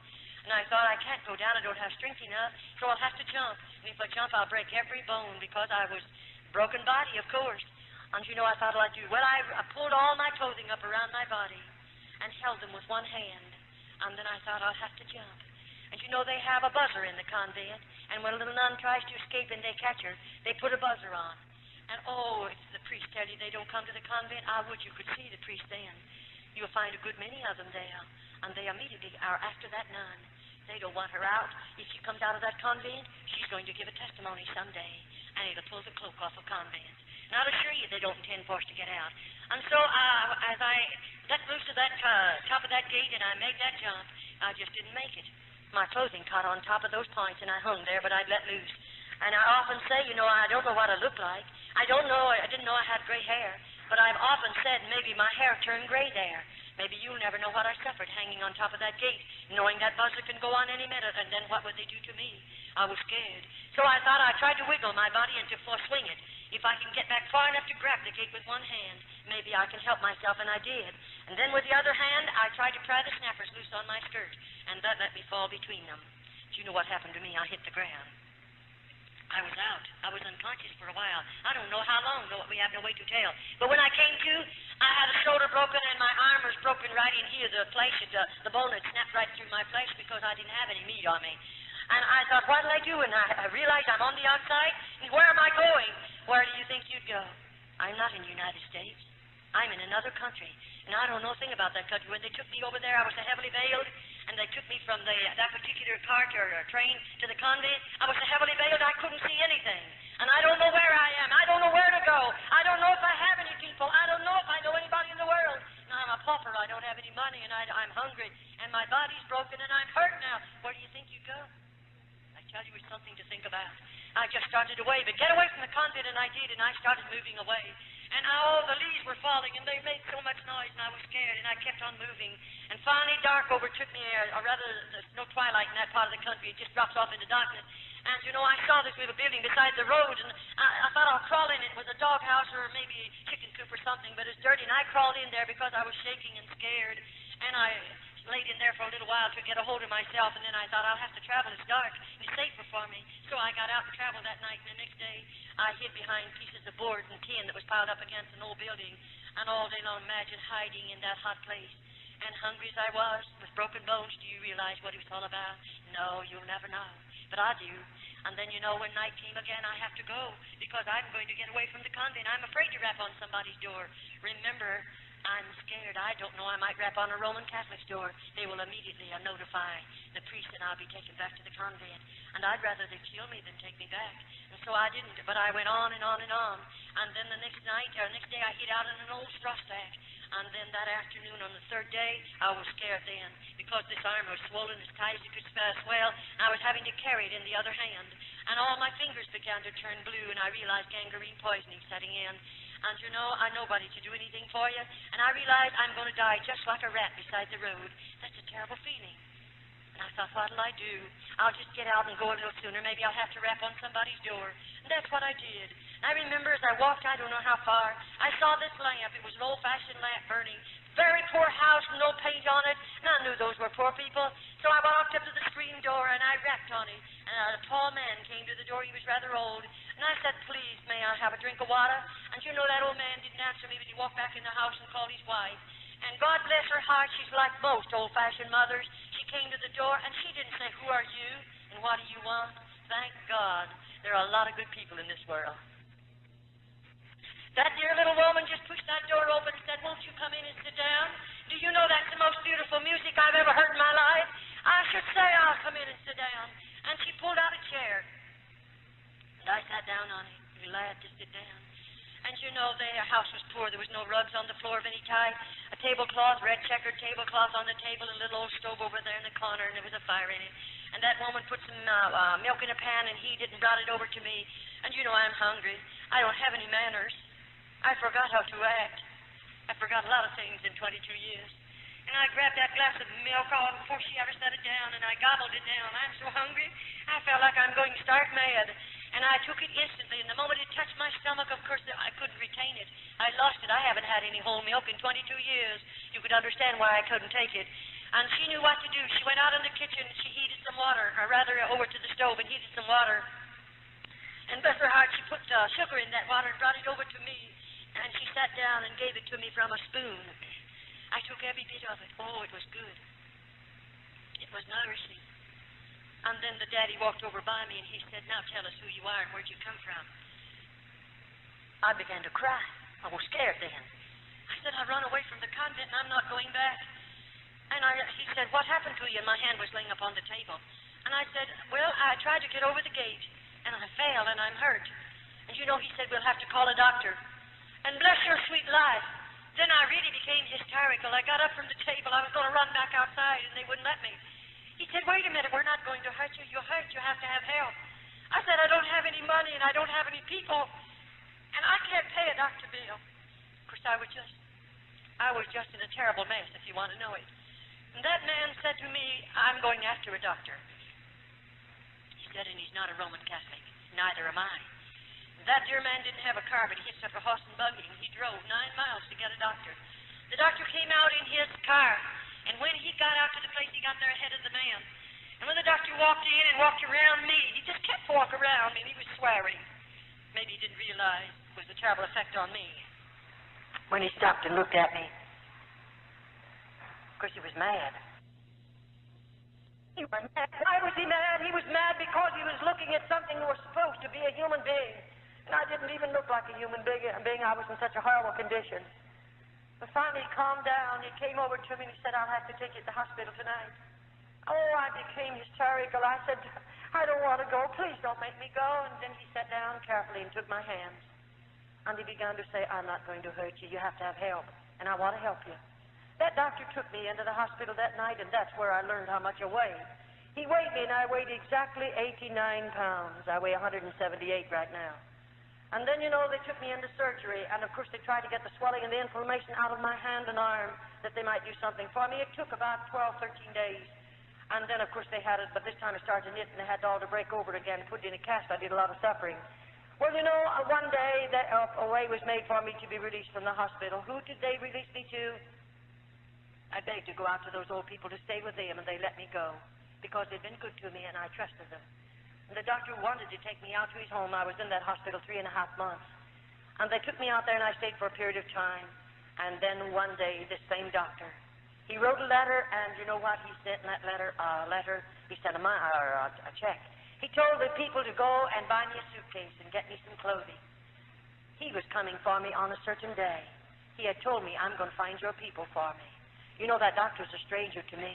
And I thought, I can't go down. I don't have strength enough, so I'll have to jump. And if I jump, I'll break every bone because I was broken body, of course. And you know, I thought, what I'll do? Well, I pulled all my clothing up around my body and held them with one hand. And then I thought, I'll have to jump. And you know, they have a buzzer in the convent. And when a little nun tries to escape and they catch her, they put a buzzer on. And oh, if the priests tell you they don't come to the convent, I would you could see the priest then. You'll find a good many of them there. And they immediately are after that nun. They don't want her out. If she comes out of that convent, she's going to give a testimony someday. And it'll pull the cloak off a convent. And I'll assure you they don't intend for us to get out. And so as I let loose to that top of that gate and I made that jump, I just didn't make it. My clothing caught on top of those points and I hung there, but I'd let loose. And I often say, I don't know what I look like. I didn't know I had gray hair. But I've often said maybe my hair turned gray there. Maybe you'll never know what I suffered hanging on top of that gate, knowing that buzzer can go on any minute, and then what would they do to me? I was scared. So I thought I tried to wiggle my body and to swing it. If I can get back far enough to grab the gate with one hand, maybe I can help myself, and I did. And then with the other hand, I tried to pry the snappers loose on my skirt, and that let me fall between them. Do you know what happened to me? I hit the ground. I was out. I was unconscious for a while. I don't know how long, though we have no way to tell. But when I came to, I had a shoulder broken and my arm was broken right in here. The bone had snapped right through my flesh because I didn't have any meat on me. And I thought, what'll I do? And I realized I'm on the outside. And where am I going? Where do you think you'd go? I'm not in the United States. I'm in another country. And I don't know a thing about that country. When they took me over there, I was so heavily veiled. And they took me from that particular cart or train to the convent. I was so heavily veiled I couldn't see anything. And I don't know where I am. I don't know where to go. I don't know if I have any people. I don't know if I know anybody in the world. Now, I'm a pauper. I don't have any money, and I'm hungry. And my body's broken, and I'm hurt now. Where do you think you'd go? I tell you, it's something to think about. I just started away, but get away from the convent, and I did, and I started moving away. And all the leaves were falling, and they made so much noise, and I was scared, and I kept on moving. And finally, dark overtook me, or rather, there's no twilight in that part of the country. It just drops off into darkness. And, I saw this little building beside the road, and I thought I'll crawl in. It was a doghouse or maybe a chicken coop or something, but it's dirty, and I crawled in there because I was shaking and scared. And I laid in there for a little while to get a hold of myself, and then I thought, I'll have to travel. It's dark, and it's safer for me. So I got out and traveled that night, and the next day I hid behind pieces of board and tin that was piled up against an old building, and all day long imagine hiding in that hot place. And hungry as I was, with broken bones, do you realize what it was all about? No, you'll never know. But I do. And then, when night came again, I have to go, because I'm going to get away from the convent. I'm afraid to rap on somebody's door. Remember, I'm scared. I don't know. I might rap on a Roman Catholic's door. They will immediately notify the priest, and I'll be taken back to the convent. And I'd rather they kill me than take me back. And so I didn't. But I went on and on and on. And then the next day, I hid out in an old straw stack. And then that afternoon, on the third day, I was scared then, because this arm was swollen as tight as it could swell. I was having to carry it in the other hand. And all my fingers began to turn blue, and I realized gangrene poisoning setting in. And I'm nobody to do anything for you. And I realized I'm going to die just like a rat beside the road. That's a terrible feeling. And I thought, what'll I do? I'll just get out and go a little sooner. Maybe I'll have to rap on somebody's door. And that's what I did. And I remember as I walked, I don't know how far, I saw this lamp. It was an old-fashioned lamp burning. Very poor house, no paint on it. And I knew those were poor people. So I walked up to the screen door, and I rapped on it. And a tall man came to the door. He was rather old. And I said, please, may I have a drink of water? And that old man didn't answer me, but he walked back in the house and called his wife. And God bless her heart, she's like most old-fashioned mothers. She came to the door, and she didn't say, who are you, and what do you want? Thank God, there are a lot of good people in this world. That dear little woman just pushed that door open and said, won't you come in and sit down? Do you know that's the most beautiful music I've ever heard in my life? I should say I'll come in and sit down. And she pulled out a chair. And I sat down on it, glad to sit down. And their house was poor. There was no rugs on the floor of any type. A tablecloth, red checkered tablecloth on the table, a little old stove over there in the corner, and there was a fire in it. And that woman put some milk in a pan and heated and brought it over to me. And I'm hungry. I don't have any manners. I forgot how to act. I forgot a lot of things in 22 years. And I grabbed that glass of milk all before she ever set it down, and I gobbled it down. I'm so hungry, I felt like I'm going to start mad. And I took it instantly, and the moment it touched my stomach, of course, I couldn't retain it. I lost it. I haven't had any whole milk in 22 years. You could understand why I couldn't take it. And she knew what to do. She went out in the kitchen, she heated some water, or rather over to the stove and heated some water. And bless her heart, she put sugar in that water and brought it over to me. And she sat down and gave it to me from a spoon. I took every bit of it. Oh, it was good. It was nourishing. And then the daddy walked over by me and he said, now tell us who you are and where'd you come from. I began to cry. I was scared then. I said, I run away from the convent and I'm not going back. And he said, what happened to you? And my hand was laying up on the table. And I said, well, I tried to get over the gate and I fell and I'm hurt. And he said, we'll have to call a doctor. And bless your sweet life. Then I really became hysterical. I got up from the table. I was going to run back outside and they wouldn't let me. He said, wait a minute, we're not going to hurt you. You're hurt, you have to have help. I said, I don't have any any money, and I don't have any people, and I can't pay a doctor bill. Of course, I was just in a terrible mess, if you want to know it. And that man said to me, I'm going after a doctor. He said, and he's not a Roman Catholic. Neither am I. That dear man didn't have a car, but he hitched up a horse and buggy, and he drove 9 miles to get a doctor. The doctor came out in his car, and when he got out to the place, he got there ahead of the man. And when the doctor walked in and walked around me, he just kept walking around me, and he was swearing. Maybe he didn't realize it was a terrible effect on me. When he stopped and looked at me, of course, he was mad. He was mad. Why was he mad? He was mad because he was looking at something that was supposed to be a human being. And I didn't even look like a human being. I was in such a horrible condition. But finally, he calmed down. He came over to me and he said, I'll have to take you to the hospital tonight. Oh, I became hysterical. I said, I don't want to go. Please don't make me go. And then he sat down carefully and took my hands. And he began to say, I'm not going to hurt you. You have to have help. And I want to help you. That doctor took me into the hospital that night, and that's where I learned how much I weighed. He weighed me, and I weighed exactly 89 pounds. I weigh 178 right now. And then, they took me into surgery, and of course they tried to get the swelling and the inflammation out of my hand and arm, that they might do something for me. It took about 12, 13 days. And then, of course, they had it, but this time it started to knit, and they had it all to break over it again, put it in a cast. I did a lot of suffering. Well, one day a way was made for me to be released from the hospital. Who did they release me to? I begged to go out to those old people to stay with them, and they let me go because they'd been good to me, and I trusted them. And the doctor wanted to take me out to his home. I was in that hospital 3.5 months. And they took me out there, and I stayed for a period of time. And then one day, this same doctor, he wrote a letter, and you know what he sent in that letter? He sent a check. He told the people to go and buy me a suitcase and get me some clothing. He was coming for me on a certain day. He had told me, I'm going to find your people for me. That doctor's a stranger to me.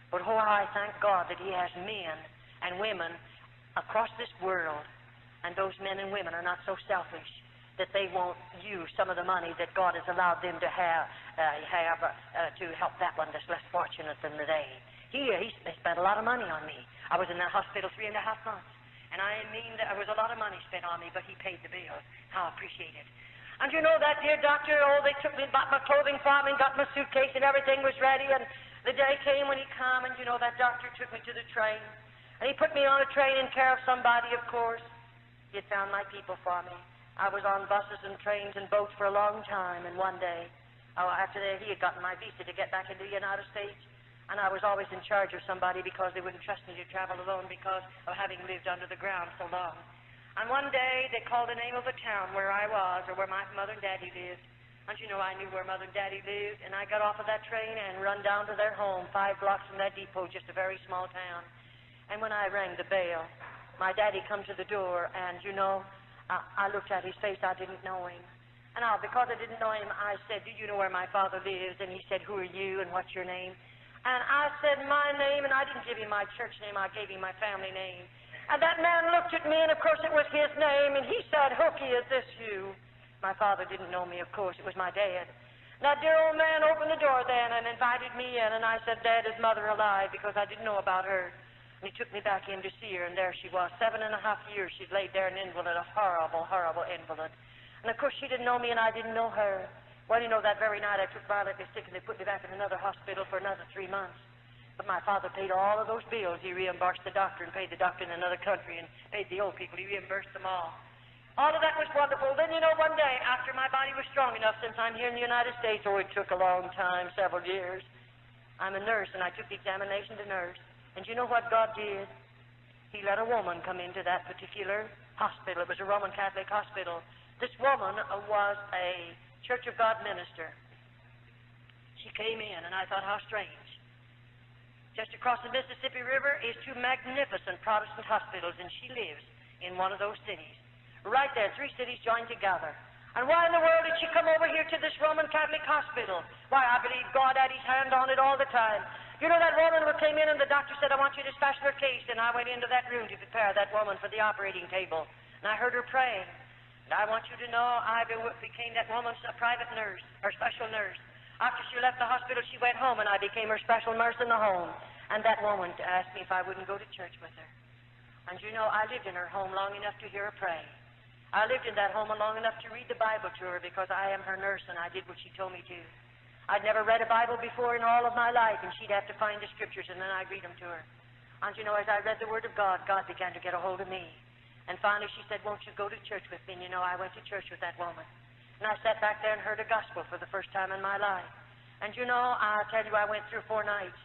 But I thank God that he has men and women across this world, and those men and women are not so selfish that they won't use some of the money that God has allowed them to have to help that one that's less fortunate than they. He spent a lot of money on me. I was in that hospital 3.5 months, and I mean there was a lot of money spent on me, but he paid the bill. How I appreciate it. And that dear doctor, they took me, bought my clothing for me, and got my suitcase, and everything was ready, and the day came when he came, and that doctor took me to the train, and he put me on a train in care of somebody, of course. He had found my people for me. I was on buses and trains and boats for a long time, and one day, after that, he had gotten my visa to get back into the United States, and I was always in charge of somebody because they wouldn't trust me to travel alone because of having lived under the ground so long. And one day, they called the name of a town where I was, or where my mother and daddy lived. And I knew where mother and daddy lived, and I got off of that train and run down to their home, 5 blocks from that depot, just a very small town. And when I rang the bell, my daddy come to the door, and I looked at his face. I didn't know him. And because I didn't know him, I said, do you know where my father lives? And he said, who are you, and what's your name? And I said my name, and I didn't give him my church name. I gave him my family name. And that man looked at me, and of course it was his name, and he said, Hooky, is this you? My father didn't know me, of course. It was my dad. That dear old man opened the door then and invited me in, and I said, Dad, is mother alive? Because I didn't know about her. And he took me back in to see her, and there she was. 7.5 years she'd laid there an invalid, a horrible, horrible invalid. And of course she didn't know me, and I didn't know her. Well, that very night I took violently sick, and they put me back in another hospital for another 3 months. But my father paid all of those bills. He reimbursed the doctor and paid the doctor in another country and paid the old people. He reimbursed them all. All of that was wonderful. Then, one day, after my body was strong enough, since I'm here in the United States, it took a long time, several years, I'm a nurse, and I took the examination to nurse. And you know what God did? He let a woman come into that particular hospital. It was a Roman Catholic hospital. This woman was a Church of God minister. She came in, and I thought, how strange. Just across the Mississippi River is 2 magnificent Protestant hospitals, and she lives in one of those cities. Right there, 3 cities joined together. And why in the world did she come over here to this Roman Catholic hospital? Why, I believe God had his hand on it all the time. That woman who came in, and the doctor said, I want you to dispatch her case, and I went into that room to prepare that woman for the operating table. And I heard her praying. And I want you to know I became that woman's private nurse, or special nurse. After she left the hospital, she went home, and I became her special nurse in the home. And that woman asked me if I wouldn't go to church with her. And you know, I lived in her home long enough to hear her pray. I lived in that home long enough to read the Bible to her because I am her nurse and I did what she told me to. I'd never read a Bible before in all of my life, and she'd have to find the scriptures and then I'd read them to her. And you know, as I read the Word of God, God began to get a hold of me. And finally she said, won't you go to church with me? And you know, I went to church with that woman. And I sat back there and heard a gospel for the first time in my life. And you know, I'll tell you, I went through 4 nights.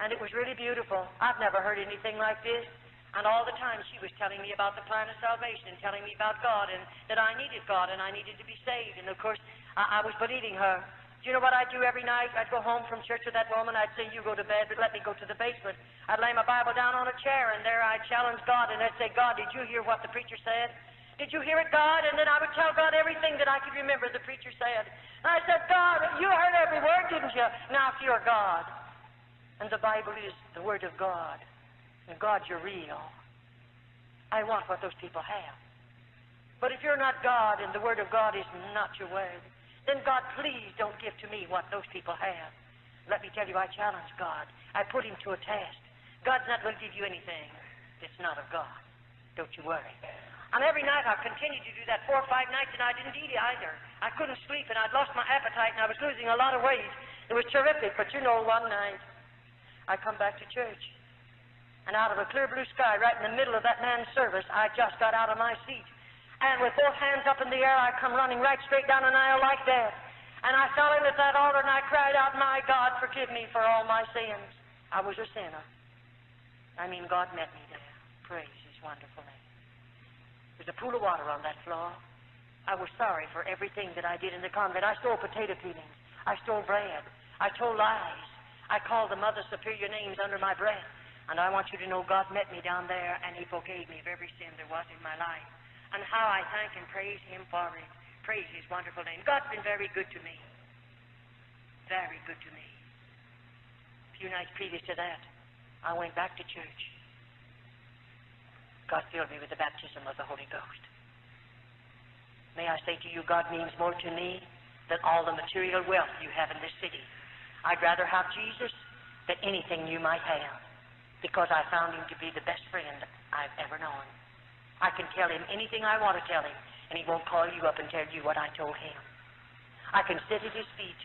And it was really beautiful. I've never heard anything like this. And all the time she was telling me about the plan of salvation and telling me about God and that I needed God and I needed to be saved. And of course, I was believing her. Do you know what I'd do every night? I'd go home from church with that woman. I'd say, you go to bed, but let me go to the basement. I'd lay my Bible down on a chair, and there I'd challenge God, and I'd say, God, did you hear what the preacher said? Did you hear it, God? And then I would tell God everything that I could remember the preacher said. And I said, God, you heard every word, didn't you? Now, if you're God, and the Bible is the Word of God, and God, you're real, I want what those people have. But if you're not God, and the Word of God is not your Word, then God, please don't give to me what those people have. Let me tell you, I challenge God. I put him to a test. God's not going to give you anything that's not of God. Don't you worry. And every night I've continued to do that 4 or 5 nights, and I didn't eat either. I couldn't sleep, and I'd lost my appetite, and I was losing a lot of weight. It was terrific, but you know, one night I come back to church, and out of a clear blue sky, right in the middle of that man's service, I just got out of my seat. And with both hands up in the air, I come running right straight down an aisle like that. And I fell in at that altar and I cried out, my God, forgive me for all my sins. I was a sinner. I mean, God met me there. Praise his wonderful name. There's a pool of water on that floor. I was sorry for everything that I did in the convent. I stole potato peelings. I stole bread. I told lies. I called the Mother Superior names under my breath. And I want you to know God met me down there and he forgave me of every sin there was in my life. And how I thank and praise him for it. Praise his wonderful name. God's been very good to me. Very good to me. A few nights previous to that, I went back to church. God filled me with the baptism of the Holy Ghost. May I say to you, God means more to me than all the material wealth you have in this city. I'd rather have Jesus than anything you might have, because I found him to be the best friend I've ever known. I can tell him anything I want to tell him, and he won't call you up and tell you what I told him. I can sit at his feet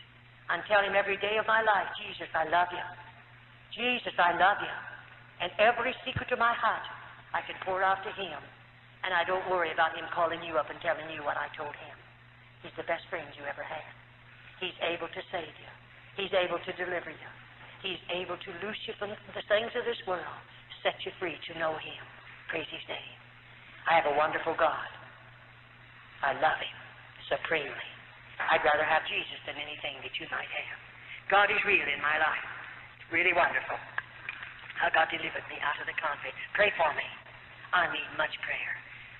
and tell him every day of my life, Jesus, I love you. Jesus, I love you. And every secret of my heart, I can pour out to him, and I don't worry about him calling you up and telling you what I told him. He's the best friend you ever had. He's able to save you. He's able to deliver you. He's able to loose you from the things of this world, set you free to know him. Praise his name. I have a wonderful God. I love him supremely. I'd rather have Jesus than anything that you might have. God is real in my life. Really wonderful. How God delivered me out of the convent. Pray for me. I need much prayer.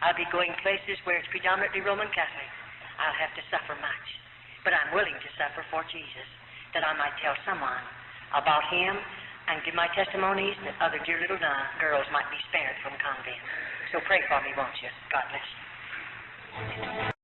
I'll be going places where it's predominantly Roman Catholic. I'll have to suffer much. But I'm willing to suffer for Jesus, that I might tell someone about him and give my testimonies that other dear little girls might be spared from convent. So pray for me, won't you? God bless you.